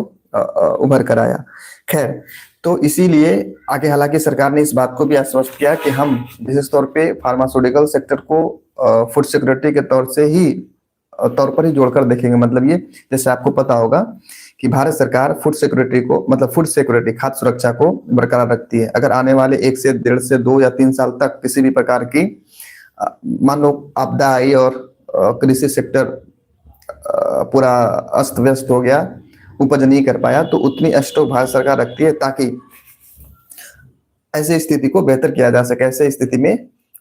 उभर कर आया। खैर, तो इसीलिए आगे हालांकि सरकार ने इस बात को भी आश्वस्त किया कि हम विशेष तौर पे फार्मास्यूटिकल सेक्टर को फूड सिक्योरिटी के तौर पर ही जोड़कर देखेंगे। मतलब ये, जैसे आपको पता होगा कि भारत सरकार फूड सिक्योरिटी को, मतलब फूड सिक्योरिटी, खाद्य सुरक्षा को बरकरार रखती है। अगर आने वाले 1 से 1.5 से 2 या 3 साल तक किसी भी प्रकार की मान लो आपदा आई और कृषि सेक्टर पूरा अस्त व्यस्त हो गया, उपज नहीं कर पाया, तो उतनी स्टॉक भारत सरकार रखती है ताकि ऐसी स्थिति को बेहतर किया जा सके। ऐसे स्थिति में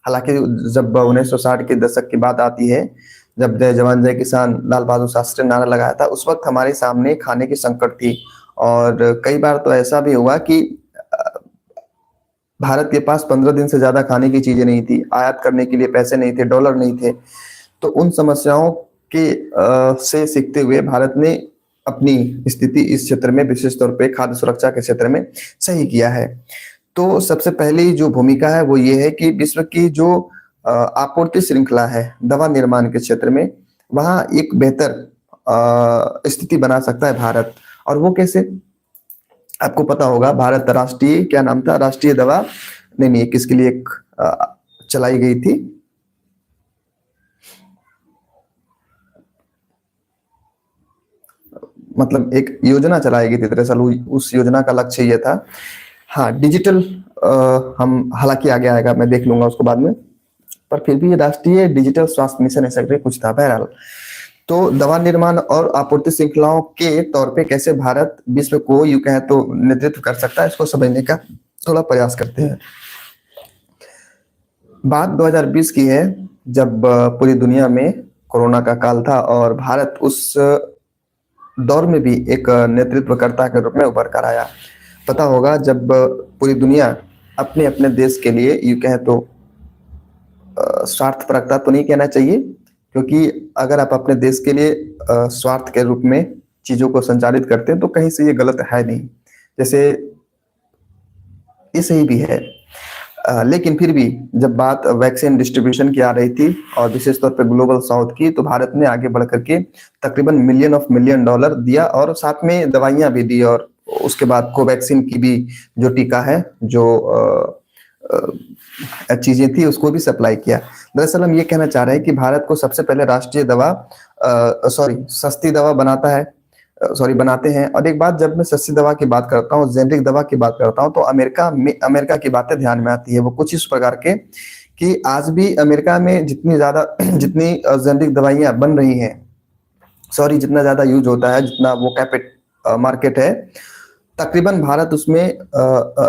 हालांकि जब 1960 के दशक की बात आती है, जब जय जवान जय किसान लाल बहादुर शास्त्री ने नारा लगाया था, उस वक्त हमारे सामने खाने की संकट थी, और कई बार तो ऐसा भी हुआ कि भारत के पास 15 दिन से ज्यादा खाने की चीजें नहीं थी, आयात करने के लिए पैसे नहीं थे, डॉलर नहीं थे। तो उन समस्याओं के से सीखते हुए भारत ने अपनी स्थिति इस क्षेत्र में, विशेष तौर पे खाद्य सुरक्षा के क्षेत्र में सही किया है। तो सबसे पहली जो भूमिका है वो ये है कि विश्व की जो आपूर्ति श्रृंखला है दवा निर्माण के क्षेत्र में, वहां एक बेहतर स्थिति बना सकता है भारत। और वो कैसे, आपको पता होगा, भारत राष्ट्रीय, क्या नाम था, राष्ट्रीय दवा नहीं, किसके लिए एक चलाई गई थी, मतलब एक योजना चलाई गई थी। दरअसल उस योजना का लक्ष्य ये था, हाँ डिजिटल, हम हालांकि आगे आएगा, मैं देख लूंगा उसको बाद में, पर फिर भी राष्ट्रीय डिजिटल स्वास्थ्य मिशन ऐसा कुछ था। बहरहाल, तो दवा निर्माण और आपूर्ति श्रृंखलाओं के तौर पे कैसे भारत विश्व को यूं कहें तो नेतृत्व कर सकता है, इसको समझने का थोड़ा प्रयास करते हैं। बात 2020 की है, जब पूरी दुनिया में कोरोना का काल था और भारत उस दौर में भी एक नेतृत्वकर्ता के रूप में उभर कर आया। पता होगा जब पूरी दुनिया अपने अपने देश के लिए यूं कहें तो स्वार्थपरकता तो नहीं कहना चाहिए, क्योंकि अगर आप अपने देश के लिए स्वार्थ के रूप में चीजों को संचालित करते हैं तो कहीं से ये गलत है नहीं। जैसे ये सही भी है। लेकिन फिर भी जब बात वैक्सीन डिस्ट्रीब्यूशन की आ रही थी और विशेष तौर पे ग्लोबल साउथ की, तो भारत ने आगे बढ़ करके तकरीबन मिलियन डॉलर दिया और साथ में दवाइयां भी दी, और उसके बाद कोवैक्सीन की भी जो टीका है, जो चीजें थी, उसको भी सप्लाई किया। दरअसल हम ये कहना चाह रहे हैं कि भारत को सबसे पहले राष्ट्रीय दवा सस्ती दवा बनाते हैं। और एक बात, जब मैं सस्ती दवा की बात करता हूँ, जेनरिक दवा की बात करता हूँ, तो अमेरिका की बातें ध्यान में आती है। वो कुछ इस प्रकार के कि आज भी अमेरिका में जितनी जेनरिक दवाइयां बन रही हैं, जितना ज्यादा यूज होता है, जितना वो कैपेट मार्केट है, तकरीबन भारत उसमें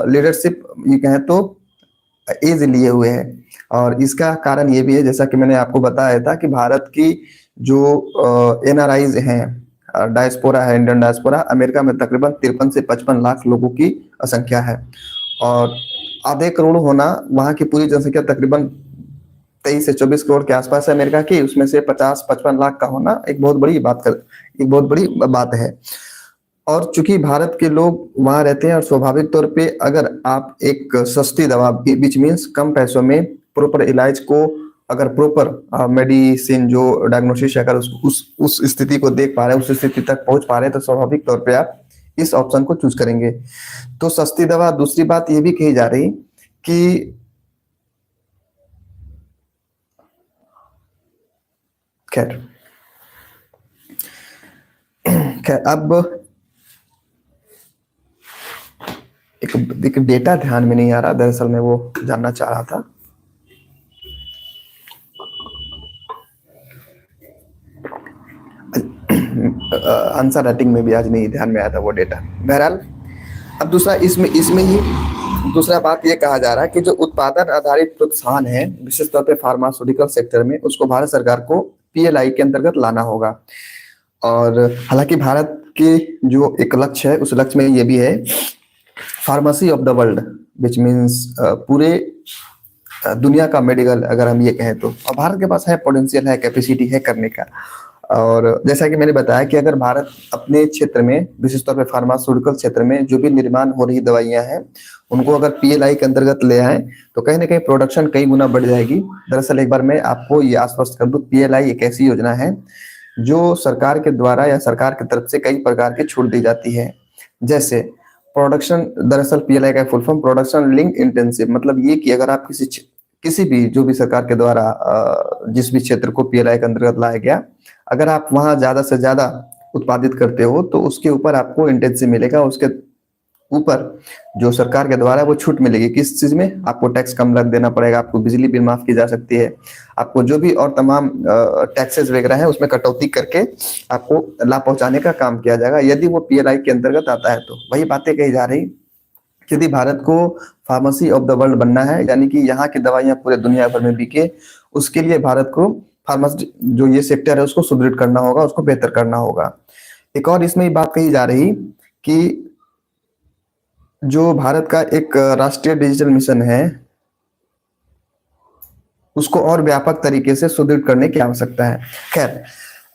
लीडरशिप ये कहें तो एज लिए हुए है। और इसका कारण ये भी है, जैसा कि मैंने आपको बताया था, कि भारत की जो एनआरआईज हैं, डायस्पोरा है, इंडियन डायस्पोरा, अमेरिका में तकरीबन 53 से 55 लाख लोगों की संख्या है। और आधे करोड़ होना, वहां की पूरी जनसंख्या तकरीबन 23 से 24 करोड़ के आसपास है अमेरिका की, उसमें से 50-55 लाख का होना एक बहुत बड़ी बात है। और चूंकि भारत के लोग वहां रहते हैं, और स्वाभाविक तौर पे अगर आप एक सस्ती दवा, विच मीन्स कम पैसों में प्रॉपर इलाज को, अगर प्रॉपर मेडिसिन जो डायग्नोसिस, अगर उस स्थिति को देख पा रहे हैं, उस स्थिति तक पहुंच पा रहे हैं, तो स्वाभाविक तौर पे आप इस ऑप्शन को चूज करेंगे। तो सस्ती दवा। दूसरी बात ये भी कही जा रही कि खैर अब एक डेटा ध्यान में नहीं आ रहा, दरअसल मैं वो जानना चाह रहा था। आंसर राइटिंग में भी आज नहीं ध्यान में आया था वो डेटा। बहरहाल, अब दूसरा इसमें ही दूसरा बात ये कहा जा रहा है कि जो उत्पादन आधारित प्रोत्साहन है, विशेष तौर पे फार्मास्यूटिकल सेक्टर में, उसको भारत सरकार को पीएलआई के अंतर्गत लाना होगा। और हालांकि भारत के जो एक लक्ष्य है, उस लक्ष्य में ये भी है pharmacy of the world, which means पूरे दुनिया का मेडिकल, अगर हम ये कहें तो। और भारत के पास है, पोटेंशियल है, कैपेसिटी है करने का। और जैसा कि मैंने बताया कि अगर भारत अपने क्षेत्र में, विशेष तौर पे फार्मास्यूटिकल क्षेत्र में जो भी निर्माण हो रही दवाइयां हैं, उनको अगर पीएलआई के अंतर्गत ले आए, तो कहीं ना कहीं प्रोडक्शन कई गुना बढ़ जाएगी। दरअसल एक बार मैं आपको ये आश्वस्त कर दूं, पीएलआई एक ऐसी योजना है जो सरकार के द्वारा या सरकार की तरफ से कई प्रकार की छूट दी जाती है। जैसे प्रोडक्शन, दरअसल पीएलआई का full form production link intensive, मतलब ये कि अगर आप किसी भी, जो भी सरकार के द्वारा जिस भी क्षेत्र को पीएलआई के अंतर्गत लाया गया, अगर आप वहां ज्यादा से ज्यादा उत्पादित करते हो, तो उसके ऊपर आपको इंटेंसिव मिलेगा। उसके ऊपर जो सरकार के द्वारा वो छूट मिलेगी। किस चीज में? आपको टैक्स कम लग देना पड़ेगा, आपको बिजली बिल माफ की जा सकती है, आपको जो भी और तमाम टैक्सेस वगैरह है उसमें कटौती करके आपको लाभ पहुंचाने का काम किया जाएगा, यदि वो पीएलआई के अंतर्गत आता है। तो वही बातें कही जा रही, यदि भारत को फार्मेसी ऑफ द वर्ल्ड बनना है, यानी कि यहाँ की दवाइयां पूरे दुनिया भर में बिके, उसके लिए भारत को फार्मेसी जो ये सेक्टर है उसको सुदृढ़ करना होगा, उसको बेहतर करना होगा। एक और इसमें बात कही जा रही कि जो भारत का एक राष्ट्रीय डिजिटल मिशन है, उसको और व्यापक तरीके से सुदृढ़ करने की आवश्यकता है। खैर,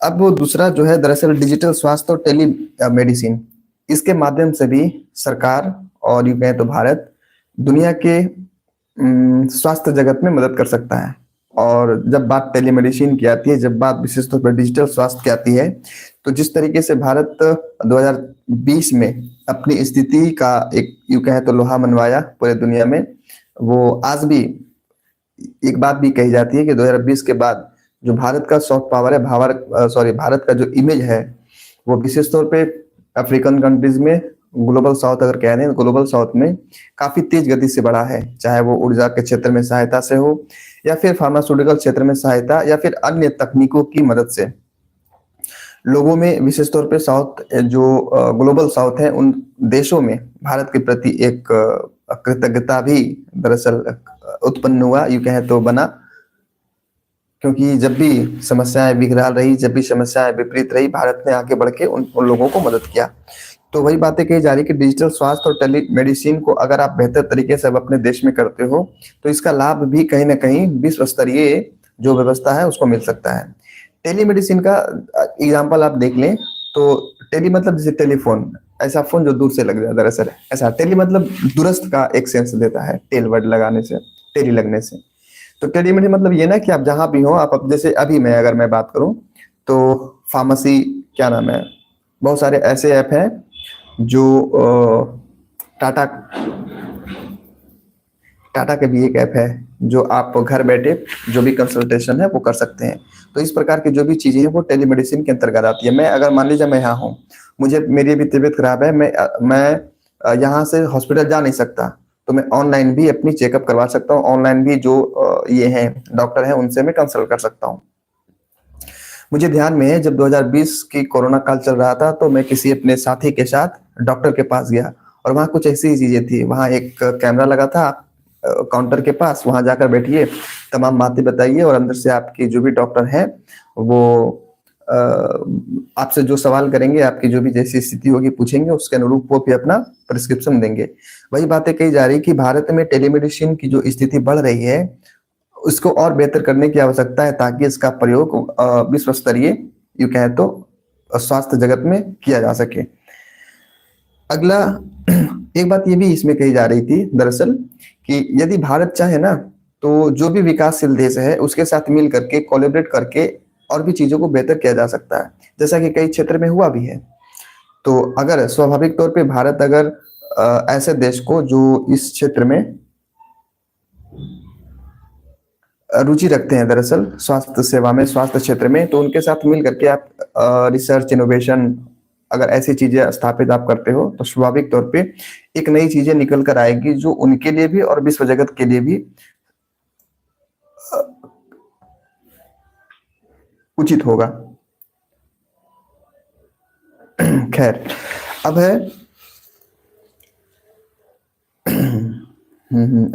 अब वो दूसरा जो है, दरअसल डिजिटल स्वास्थ्य और टेली मेडिसिन, इसके माध्यम से भी सरकार और यूं कहें तो भारत दुनिया के स्वास्थ्य जगत में मदद कर सकता है। और जब बात टेलीमेडिसिन की आती है, जब बात विशेष तौर पर डिजिटल स्वास्थ्य की आती है, तो जिस तरीके से भारत 2020 में अपनी स्थिति का एक यूं कहें तो लोहा मनवाया पूरे दुनिया में, वो आज भी एक बात भी कही जाती है कि 2020 के बाद जो भारत का सॉफ्ट पावर है, भारत का जो इमेज है, वो विशेष तौर पे अफ्रीकन कंट्रीज में, ग्लोबल साउथ अगर कह रहे हैं, ग्लोबल साउथ में काफी तेज गति से बढ़ा है। चाहे वो ऊर्जा के क्षेत्र में सहायता से हो, या फिर फार्मास्यूटिकल क्षेत्र में सहायता, या फिर अन्य तकनीकों की मदद से। लोगों में विशेष तौर पे जो ग्लोबल साउथ है, उन देशों में भारत के प्रति एक कृतज्ञता भी दरअसल उत्पन्न हुआ, यूं कहें तो बना। क्योंकि जब भी समस्याएं विकराल रही, जब भी समस्याएं विपरीत रही, भारत ने आगे बढ़ के उन लोगों को मदद किया। तो वही बातें कही जा रही कि डिजिटल स्वास्थ्य और टेली मेडिसिन को अगर आप बेहतर तरीके से अब अपने देश में करते हो तो इसका लाभ भी कहीं ना कहीं विश्व स्तरीय जो व्यवस्था है उसको मिल सकता है। टेलीमेडिसिन का एग्जांपल आप देख लें तो टेली मतलब जैसे टेलीफोन, ऐसा फोन जो दूर से लग जाए, दरअसल ऐसा टेली मतलब दूरस्थ का एक सेंस देता है, टेल वर्ड लगाने से, टेली लगने से। तो टेलीमेडिसिन मतलब ये ना कि आप जहां भी हो, आप जैसे अभी मैं अगर मैं बात करूं तो फार्मेसी, क्या नाम है, बहुत सारे ऐसे ऐप हैं जो टाटा टाटा के भी एक ऐप है जो आप घर बैठे जो भी कंसल्टेशन है वो कर सकते हैं। तो इस प्रकार की जो भी चीजें हैं वो टेलीमेडिसिन के अंतर्गत आती है। मैं अगर मान लीजिए मैं यहाँ हूँ, मुझे मेरी भी तबीयत खराब है, मैं यहाँ से हॉस्पिटल जा नहीं सकता, तो मैं ऑनलाइन भी अपनी चेकअप करवा सकता हूँ। ऑनलाइन भी जो ये हैं डॉक्टर हैं उनसे मैं कंसल्ट कर सकता हूँ। मुझे ध्यान में है जब 2020 की कोरोना काल चल रहा था तो मैं किसी अपने साथी के साथ डॉक्टर के पास गया और वहाँ कुछ ऐसी ही चीजें थी। वहाँ एक कैमरा लगा था काउंटर के पास, वहां जाकर बैठिए, तमाम बातें बताइए और अंदर से आपकी जो भी डॉक्टर हैं वो आपसे जो सवाल करेंगे, आपकी जो भी जैसी स्थिति होगी पूछेंगे, उसके अनुरूप वो भी अपना प्रिस्क्रिप्शन देंगे। वही बातें कही जा रही कि भारत में टेलीमेडिसिन की जो स्थिति बढ़ रही है उसको और बेहतर करने की आवश्यकता है ताकि इसका प्रयोग विश्व स्तरीय यूं कहें तो स्वास्थ्य जगत में किया जा सके। अगला एक बात ये भी इसमें कही जा रही थी दरअसल कि यदि भारत चाहे ना तो जो भी विकासशील देश है उसके साथ मिल करके कोलैबोरेट करके और भी चीजों को बेहतर किया जा सकता है, जैसा कि कई क्षेत्र में हुआ भी है। तो अगर स्वाभाविक तौर पे भारत अगर ऐसे देश को जो इस क्षेत्र में रुचि रखते हैं दरअसल स्वास्थ्य सेवा में, स्वास्थ्य क्षेत्र में, तो उनके साथ मिल करके आप रिसर्च इनोवेशन अगर ऐसी चीजें स्थापित आप करते हो तो स्वाभाविक तौर पे एक नई चीजें निकल कर आएगी जो उनके लिए भी और विश्व जगत के लिए भी उचित होगा। खैर, अब है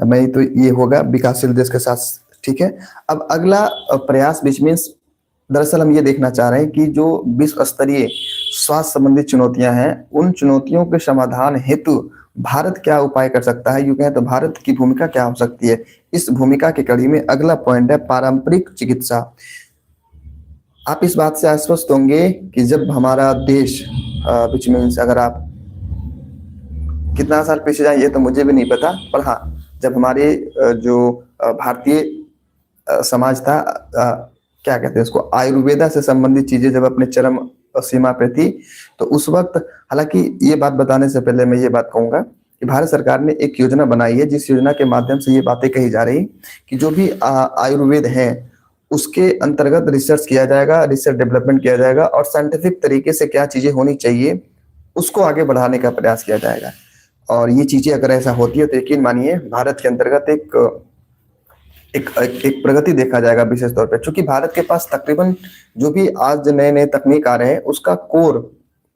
मैं तो ये होगा विकासशील देश के साथ, ठीक है। अब अगला प्रयास विच मीन्स दरअसल हम ये देखना चाह रहे हैं कि जो विश्व स्तरीय स्वास्थ्य संबंधी चुनौतियां हैं उन चुनौतियों के समाधान हेतु भारत क्या उपाय कर सकता है, यूं कहें तो भारत की भूमिका क्या हो सकती है। इस भूमिका की कड़ी में अगला पॉइंट है पारंपरिक चिकित्सा। आप इस बात से आश्वस्त होंगे कि जब हमारा देश विच मीन्स अगर आप कितना साल पीछे जाए ये तो मुझे भी नहीं पता, पर हाँ जब हमारे जो भारतीय समाज था, क्या कहते हैं इसको, आयुर्वेदा से संबंधित चीजें जब अपने चरम सीमा पे थी, तो उस वक्त, हालांकि ये बात बताने से पहले मैं ये बात कहूंगा कि भारत सरकार ने एक योजना बनाई है जिस योजना के माध्यम से ये बातें कही जा रही कि जो भी आयुर्वेद है उसके अंतर्गत रिसर्च किया जाएगा, रिसर्च डेवलपमेंट किया जाएगा और साइंटिफिक तरीके से क्या चीजें होनी चाहिए उसको आगे बढ़ाने का प्रयास किया जाएगा। और ये चीजें अगर ऐसा होती है तो यकीन मानिए भारत के अंतर्गत एक प्रगति देखा जाएगा विशेष तौर पे, क्योंकि भारत के पास तकरीबन जो भी आज नए नए तकनीक आ रहे हैं उसका कोर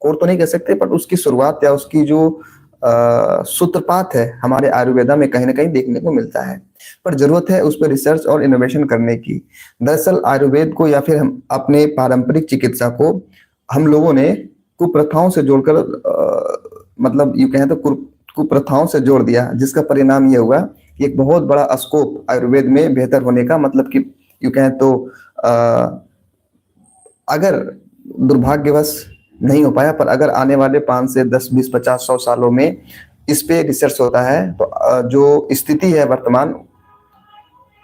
तो नहीं कह सकते, पर उसकी शुरुआत या उसकी जो सूत्रपात है हमारे आयुर्वेदा में कहीं ना कहीं देखने को मिलता है। पर जरूरत है उस पर रिसर्च और इनोवेशन करने की। दरअसल आयुर्वेद को या फिर हम अपने पारंपरिक चिकित्सा को हम लोगों ने कुप्रथाओं से जोड़कर मतलब यूं कहें तो कुप्रथाओं से जोड़ दिया, जिसका परिणाम ये हुआ कि एक बहुत बड़ा स्कोप आयुर्वेद में बेहतर होने का, मतलब कि यूं कहें तो अगर दुर्भाग्यवश नहीं हो पाया, पर अगर आने वाले 5 से 10 20 50 100 सालों में इस पे रिसर्च होता है तो जो स्थिति है वर्तमान,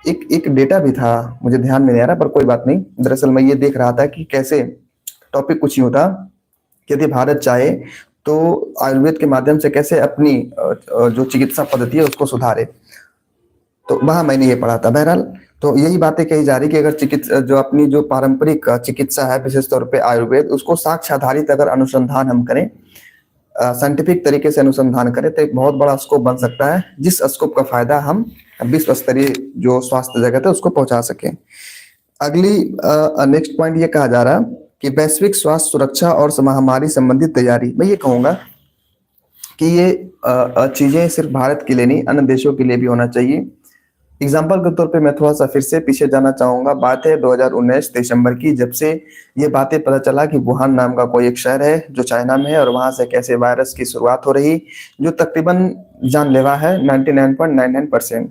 एक डेटा भी था मुझे ध्यान में नहीं आ रहा पर कोई बात नहीं। दरअसल मैं ये देख रहा था कि कैसे टॉपिक कुछ यूं था कि यदि भारत चाहे तो आयुर्वेद के माध्यम से कैसे अपनी जो चिकित्सा पद्धति है उसको सुधारे, तो वहां मैंने ये पढ़ा था। बहरहाल तो यही बातें कही जा रही कि अगर चिकित्सा जो अपनी जो पारंपरिक चिकित्सा है विशेष तौर पे आयुर्वेद, उसको साक्ष्य आधारित अगर अनुसंधान हम करें, साइंटिफिक तरीके से अनुसंधान करें तो एक बहुत बड़ा स्कोप बन सकता है, जिस स्कोप का फायदा हम विश्व स्तरीय जो स्वास्थ्य जगत है उसको पहुंचा सकें। अगली नेक्स्ट पॉइंट ये कहा जा रहा कि वैश्विक स्वास्थ्य सुरक्षा और महामारी संबंधित तैयारी। मैं ये कहूंगा कि ये चीजें सिर्फ भारत के लिए नहीं अन्य देशों के लिए भी होना चाहिए। एग्जाम्पल के तौर पे मैं थोड़ा सा फिर से पीछे जाना चाहूंगा। बात है 2019 दिसंबर की, जब से ये बातें पता चला कि वुहान नाम का कोई एक शहर है जो चाइना में है और वहां से कैसे वायरस की शुरुआत हो रही, जो तकरीबन जानलेवा है 99.99%।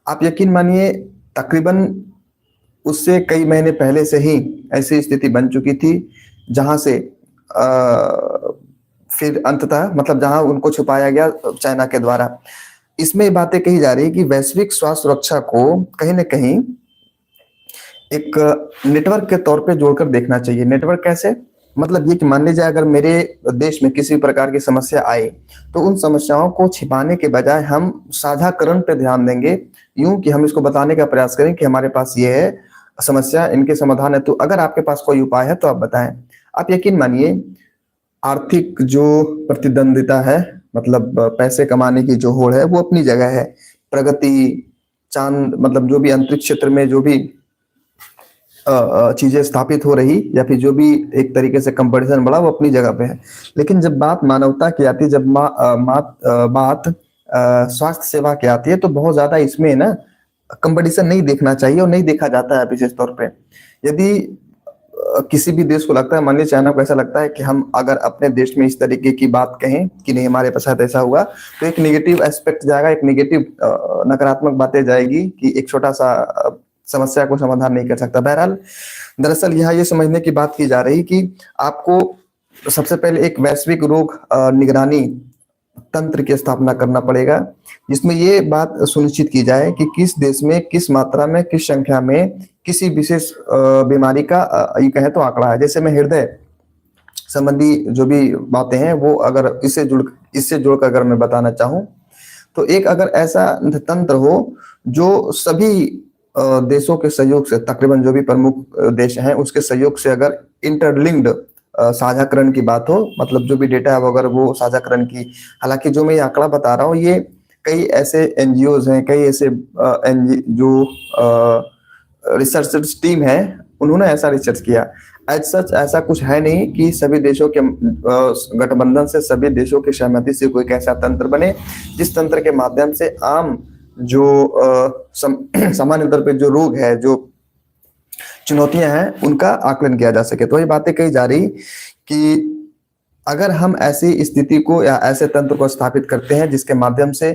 आप यकीन मानिए, तकरीबन उससे कई महीने पहले से ही ऐसी स्थिति बन चुकी थी, जहां से फिर अंततः मतलब जहां उनको छुपाया गया चाइना के द्वारा। इसमें ये बातें कही जा रही है कि वैश्विक स्वास्थ्य सुरक्षा को कहीं ना कहीं एक नेटवर्क के तौर पे जोड़कर देखना चाहिए। नेटवर्क कैसे? मतलब ये कि मान लीजिए अगर मेरे देश में किसी प्रकार की समस्या आए, तो उन समस्याओं को छिपाने के बजाय हम साझाकरण पे ध्यान देंगे, यूं कि हम इसको बताने का प्रयास करें कि हमारे पास ये है समस्या, इनके समाधान है, तो अगर आपके पास कोई उपाय है तो आप बताएं। आप यकीन मानिए, आर्थिक जो प्रतिद्वंदिता है, मतलब पैसे कमाने की जो होड़ है, वो अपनी जगह है। प्रगति, चांद, मतलब जो भी अंतरिक्ष क्षेत्र में जो भी चीजें स्थापित हो रही, या फिर जो भी एक तरीके से कंपटीशन बढ़ा, वो अपनी जगह पे है। लेकिन जब बात मानवता की आती है, जब बात स्वास्थ्य सेवा की आती है, तो बहुत ज्यादा इसमें ना कंपटीशन नहीं देखना चाहिए और नहीं देखा जाता है विशेष तौर पे। यदि किसी भी देश को लगता है, मान लीजिए चाइना को ऐसा लगता है कि हम अगर अपने देश में इस तरीके की बात कहें कि नहीं हमारे साथ ऐसा हुआ, तो एक नेगेटिव एस्पेक्ट जाएगा, एक नेगेटिव नकारात्मक बातें जाएगी कि एक छोटा सा समस्या को समाधान नहीं कर सकता। बहरहाल, दरअसल यहाँ ये समझने की बात की जा रही कि आपको सबसे पहले एक वैश्विक रोग निगरानी तंत्र की स्थापना करना पड़ेगा, जिसमें ये बात सुनिश्चित की जाए कि किस देश में किस मात्रा में किस संख्या में किसी विशेष बीमारी का ये कहें तो आंकड़ा है। जैसे मैं हृदय संबंधी जो भी बातें हैं, वो अगर इससे जुड़कर अगर मैं बताना चाहूँ, तो एक अगर ऐसा तंत्र हो जो सभी देशों के सहयोग से, तकरीबन जो भी प्रमुख देश हैं उसके सहयोग से अगर इंटरलिंक्ड साझाकरण की बात हो, मतलब जो भी डेटा है अगर वो साझाकरण की। हालांकि जो मैं ये आंकड़ा बता रहा हूँ, ये कई ऐसे एनजीओज हैं, कई ऐसे जो रिसर्च टीम है, उन्होंने ऐसा रिसर्च किया। एज सच ऐसा कुछ है नहीं कि सभी देशों के गठबंधन से, सभी देशों की सहमति से कोई ऐसा तंत्र बने जिस तंत्र के माध्यम से आम जो सामान्य तौर पे जो रोग है, जो चुनौतियां हैं, उनका आकलन किया जा सके। तो ये बातें कही जा रही कि अगर हम ऐसी स्थिति को या ऐसे तंत्र को स्थापित करते हैं जिसके माध्यम से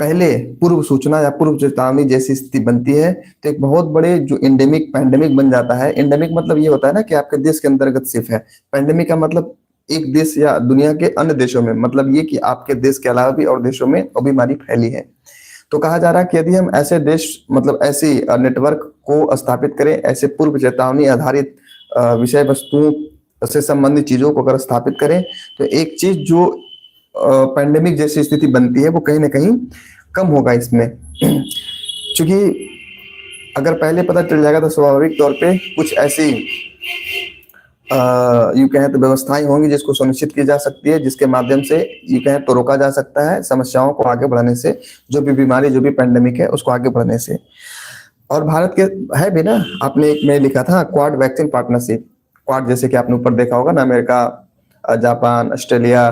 पहले पूर्व सूचना या पूर्व चेतावनी जैसी स्थिति बनती है, तो एक बहुत बड़े जो एंडेमिक पैंडेमिक बन जाता है। एंडेमिक मतलब ये होता है ना कि आपके देश के अंतर्गत सिर्फ है। पैंडेमिक का मतलब एक देश या दुनिया के अन्य देशों में, मतलब ये कि आपके देश के अलावा भी और देशों में वो बीमारी फैली है। तो कहा जा रहा है कि यदि हम ऐसे देश, मतलब ऐसी नेटवर्क को स्थापित करें, ऐसे पूर्व चेतावनी आधारित विषय वस्तुओं से संबंधित चीजों को अगर स्थापित करें, तो एक चीज जो पैंडेमिक जैसी स्थिति बनती है वो कहीं ना कहीं कम होगा इसमें। क्योंकि अगर पहले पता चल जाएगा तो स्वाभाविक तौर पे कुछ ऐसी यूं कहें तो व्यवस्थाएं होंगी जिसको सुनिश्चित की जा सकती है, जिसके माध्यम से यूं कहें तो रोका जा सकता है समस्याओं को आगे बढ़ने से, जो भी बीमारी, जो भी पैंडेमिक है उसको आगे बढ़ने से। और भारत के है भी ना, आपने एक में लिखा था क्वाड वैक्सीन पार्टनरशिप। क्वाड जैसे कि आपने ऊपर देखा होगा ना, अमेरिका, जापान, ऑस्ट्रेलिया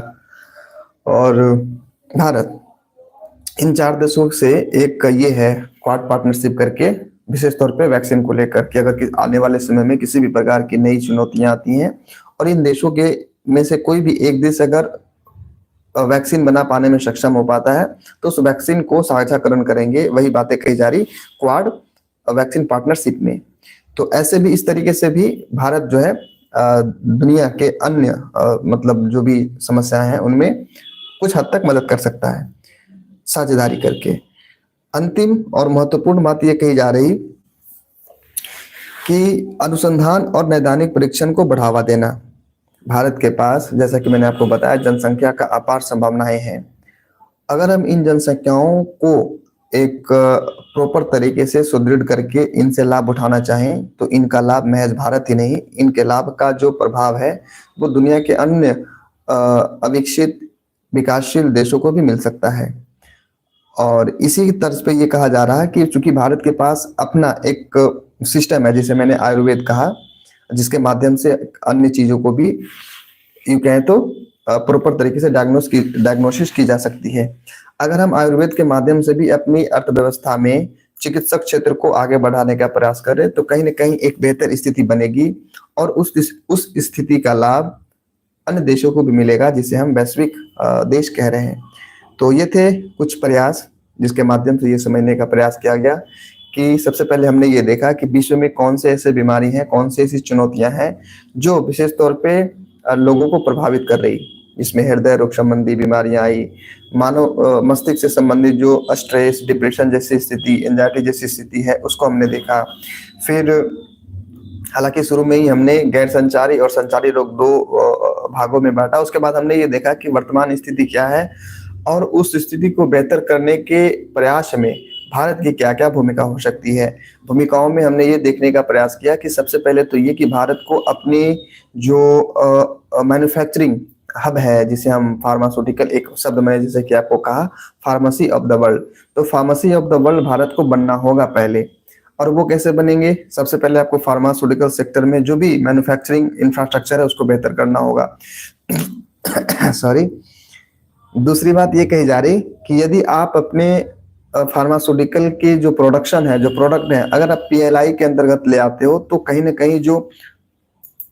और भारत, इन 4 देशों से एक ये है क्वाड पार्टनरशिप करके, विशेष तौर पे वैक्सीन को लेकर कि अगर आने वाले समय में किसी भी प्रकार की नई चुनौतियां आती हैं और इन देशों के में से कोई भी एक देश अगर वैक्सीन बना पाने में सक्षम हो पाता है, तो उस वैक्सीन को साझाकरण करेंगे। वही बातें कही जा रही क्वाड वैक्सीन पार्टनरशिप में। तो ऐसे भी, इस तरीके से भी भारत जो है दुनिया के अन्य मतलब जो भी समस्याएं हैं उनमें कुछ हद तक मदद कर सकता है साझेदारी करके। अंतिम और महत्वपूर्ण बात यह कही जा रही कि अनुसंधान और नैदानिक परीक्षण को बढ़ावा देना। भारत के पास, जैसा कि मैंने आपको बताया, जनसंख्या का अपार संभावनाएं हैं। अगर हम इन जनसंख्याओं को एक प्रॉपर तरीके से सुदृढ़ करके इनसे लाभ उठाना चाहें, तो इनका लाभ महज भारत ही नहीं, इनके लाभ का जो प्रभाव है वो दुनिया के अन्य अविकसित विकासशील देशों को भी मिल सकता है। और इसी तर्ज पे ये कहा जा रहा है कि चूंकि भारत के पास अपना एक सिस्टम है, जिसे मैंने आयुर्वेद कहा, जिसके माध्यम से अन्य चीजों को भी यूं कहें तो प्रॉपर तरीके से डायग्नोसिस की जा सकती है। अगर हम आयुर्वेद के माध्यम से भी अपनी अर्थव्यवस्था में चिकित्सक क्षेत्र को आगे बढ़ाने का प्रयास करें तो कहीं ना कहीं एक बेहतर स्थिति बनेगी, और उस स्थिति का लाभ अन्य देशों को भी मिलेगा जिसे हम वैश्विक देश कह रहे हैं। तो ये थे कुछ प्रयास जिसके माध्यम से ये समझने का प्रयास किया गया कि सबसे पहले हमने ये देखा कि विश्व में कौन से ऐसे बीमारी हैं, कौन से ऐसी चुनौतियां हैं जो विशेष तौर पे लोगों को प्रभावित कर रही, जिसमें हृदय रोग संबंधी बीमारियां आई, मानव मस्तिष्क से संबंधित जो स्ट्रेस, डिप्रेशन जैसी स्थिति, एंजाइटी जैसी स्थिति है उसको हमने देखा। फिर हालांकि शुरू में ही हमने गैर संचारी और संचारी रोग दो भागों में बांटा। उसके बाद हमने ये देखा कि वर्तमान स्थिति क्या है और उस स्थिति को बेहतर करने के प्रयास में भारत की क्या क्या भूमिका हो सकती है। भूमिकाओं में हमने ये देखने का प्रयास किया कि सबसे पहले तो ये कि भारत को अपनी जो मैन्युफैक्चरिंग हब है, जिसे हम फार्मास्यूटिकल, एक शब्द में जैसे कि आपको कहा फार्मेसी ऑफ द वर्ल्ड, तो pharmacy of the world Bharat को बनना होगा पहले। और वो कैसे बनेंगे? सबसे पहले आपको फार्मास्यूटिकल सेक्टर में जो भी मैन्युफैक्चरिंग इंफ्रास्ट्रक्चर है उसको बेहतर करना होगा। सॉरी। दूसरी बात ये कही जा रही कि यदि आप अपने फार्मास्यूटिकल की जो प्रोडक्शन है, जो प्रोडक्ट है, अगर आप पीएलआई के अंतर्गत ले आते हो तो कहीं ना कहीं जो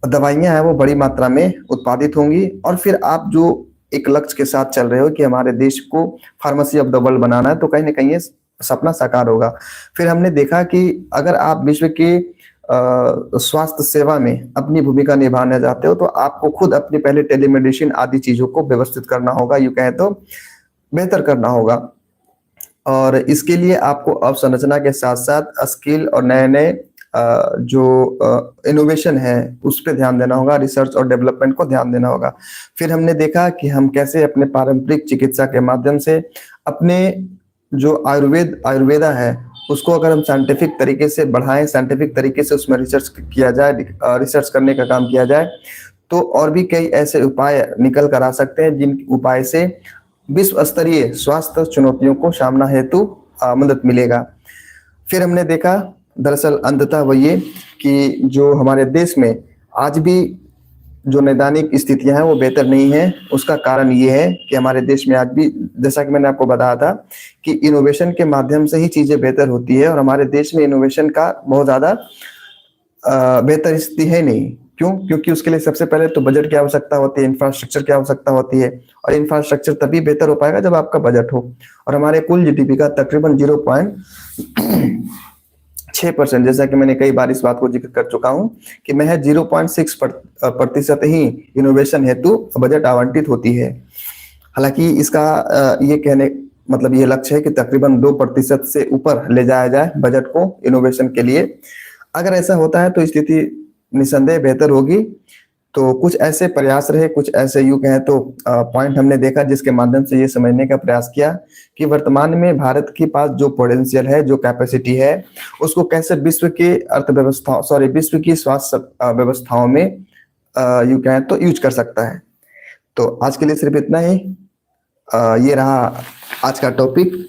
दवाइयां हैं वो बड़ी मात्रा में उत्पादित होंगी, और फिर आप जो एक लक्ष्य के साथ चल रहे हो कि हमारे देश को फार्मेसी ऑफ द वर्ल्ड बनाना है, तो कहीं ना कहीं ये सपना साकार होगा। फिर हमने देखा कि अगर आप विश्व के स्वास्थ्य सेवा में अपनी भूमिका निभाने जाते हो तो आपको खुद अपनी पहले टेलीमेडिसिन आदि चीजों को व्यवस्थित करना होगा, यूं कहें तो बेहतर करना होगा। और इसके लिए आपको अवसंरचना के साथ साथ स्किल और नए नए जो इनोवेशन है उस पर ध्यान देना होगा, रिसर्च और डेवलपमेंट को ध्यान देना होगा। फिर हमने देखा कि हम कैसे अपने पारंपरिक चिकित्सा के माध्यम से अपने जो आयुर्वेदा है उसको अगर हम साइंटिफिक तरीके से बढ़ाएं, साइंटिफिक तरीके से उसमें रिसर्च किया जाए, रिसर्च करने का काम किया जाए, तो और भी कई ऐसे उपाय निकल कर आ सकते हैं जिन उपाय से विश्व स्तरीय स्वास्थ्य चुनौतियों को सामना हेतु मदद मिलेगा। फिर हमने देखा दरअसल अंततः वो ये कि जो हमारे देश में आज भी जो नैदानिक स्थितियां हैं वो बेहतर नहीं है। उसका कारण ये है कि हमारे देश में आज भी, जैसा कि मैंने आपको बताया था, कि इनोवेशन के माध्यम से ही चीजें बेहतर होती है, और हमारे देश में इनोवेशन का बहुत ज्यादा बेहतर स्थिति है नहीं। क्यों? क्योंकि उसके लिए सबसे पहले तो बजट की आवश्यकता होती है, इंफ्रास्ट्रक्चर की आवश्यकता होती है, और इंफ्रास्ट्रक्चर तभी बेहतर हो पाएगा जब आपका बजट हो। और हमारे कुल जीडीपी का तकरीबन 0.6%, जैसा कि मैंने कई बार इस बात को जिक्र कर चुका हूं कि महज 0.6% ही इनोवेशन हेतु बजट आवंटित होती है। हालांकि इसका ये कहने मतलब ये लक्ष्य है कि तकरीबन 2% से ऊपर ले जाया जाए बजट को इनोवेशन के लिए। अगर ऐसा होता है तो स्थिति निसंदेह बेहतर होगी। तो कुछ ऐसे प्रयास रहे, कुछ ऐसे यूं कहें तो पॉइंट हमने देखा जिसके माध्यम से ये समझने का प्रयास किया कि वर्तमान में भारत के पास जो पोटेंशियल है, जो कैपेसिटी है, उसको कैसे विश्व के विश्व की स्वास्थ्य व्यवस्थाओं में यूं कहें तो यूज कर सकता है। तो आज के लिए सिर्फ इतना ही। ये रहा आज का टॉपिक।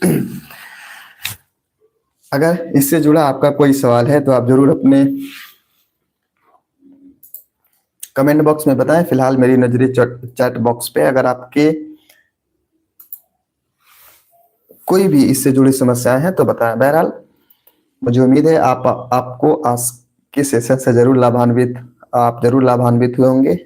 अगर इससे जुड़ा आपका कोई सवाल है तो आप जरूर अपने कमेंट बॉक्स में बताएं। फिलहाल मेरी नजरी चैट बॉक्स पे अगर आपके कोई भी इससे जुड़ी समस्याएं हैं तो बताएं। बहरहाल मुझे उम्मीद है आपको आज के सेशन से आप जरूर लाभान्वित हुए होंगे।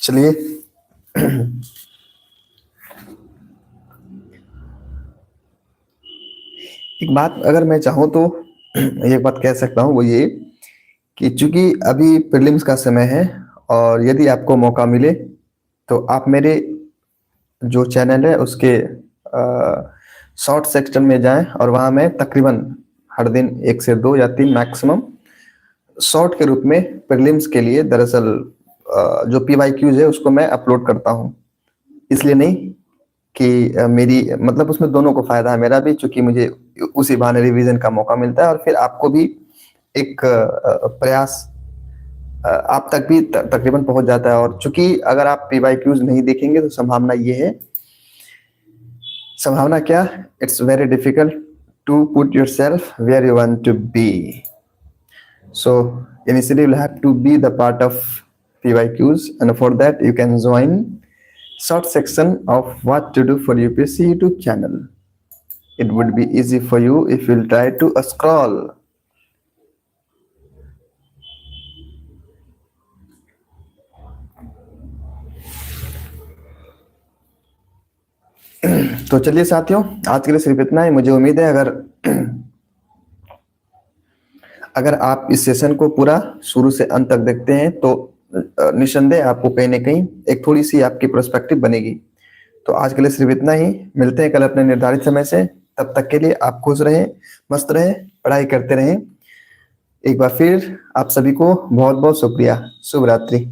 चलिए एक बात अगर मैं चाहूँ तो एक बात कह सकता हूँ, वो ये कि चूंकि अभी प्रीलिम्स का समय है और यदि आपको मौका मिले तो आप मेरे जो चैनल है उसके शॉर्ट सेक्शन में जाएं और वहां मैं तकरीबन हर दिन 1 से 2 या 3 मैक्सिमम शॉर्ट के रूप में प्रीलिम्स के लिए दरअसल जो PYQs है उसको मैं अपलोड करता हूँ, इसलिए नहीं कि मेरी मतलब उसमें दोनों को फायदा है, मेरा भी, चूंकि मुझे उसी बहाने रिवीजन का मौका मिलता है और फिर आपको भी एक प्रयास आप तक भी तकरीबन पहुंच जाता है। और चूंकि अगर आप PYQs नहीं देखेंगे तो संभावना ये है, संभावना क्या, it's very difficult to put yourself where you want to be. So initially you'll have to be the part of PYQs, and for that you can join short section of what to do for UPSC YouTube channel. It would be easy for you if you'll try to scroll. तो चलिए साथियों, आज के लिए सिर्फ इतना ही। मुझे उम्मीद है अगर आप इस सेशन को पूरा शुरू से अंत तक देखते हैं तो निस्संदेह आपको कहीं ना कहीं एक थोड़ी सी आपकी पर्सपेक्टिव बनेगी। तो आज के लिए सिर्फ इतना ही, मिलते हैं कल अपने निर्धारित समय से। तब तक के लिए आप खुश रहें, मस्त रहें, पढ़ाई करते रहें। एक बार फिर आप सभी को बहुत बहुत शुक्रिया। शुभ रात्रि।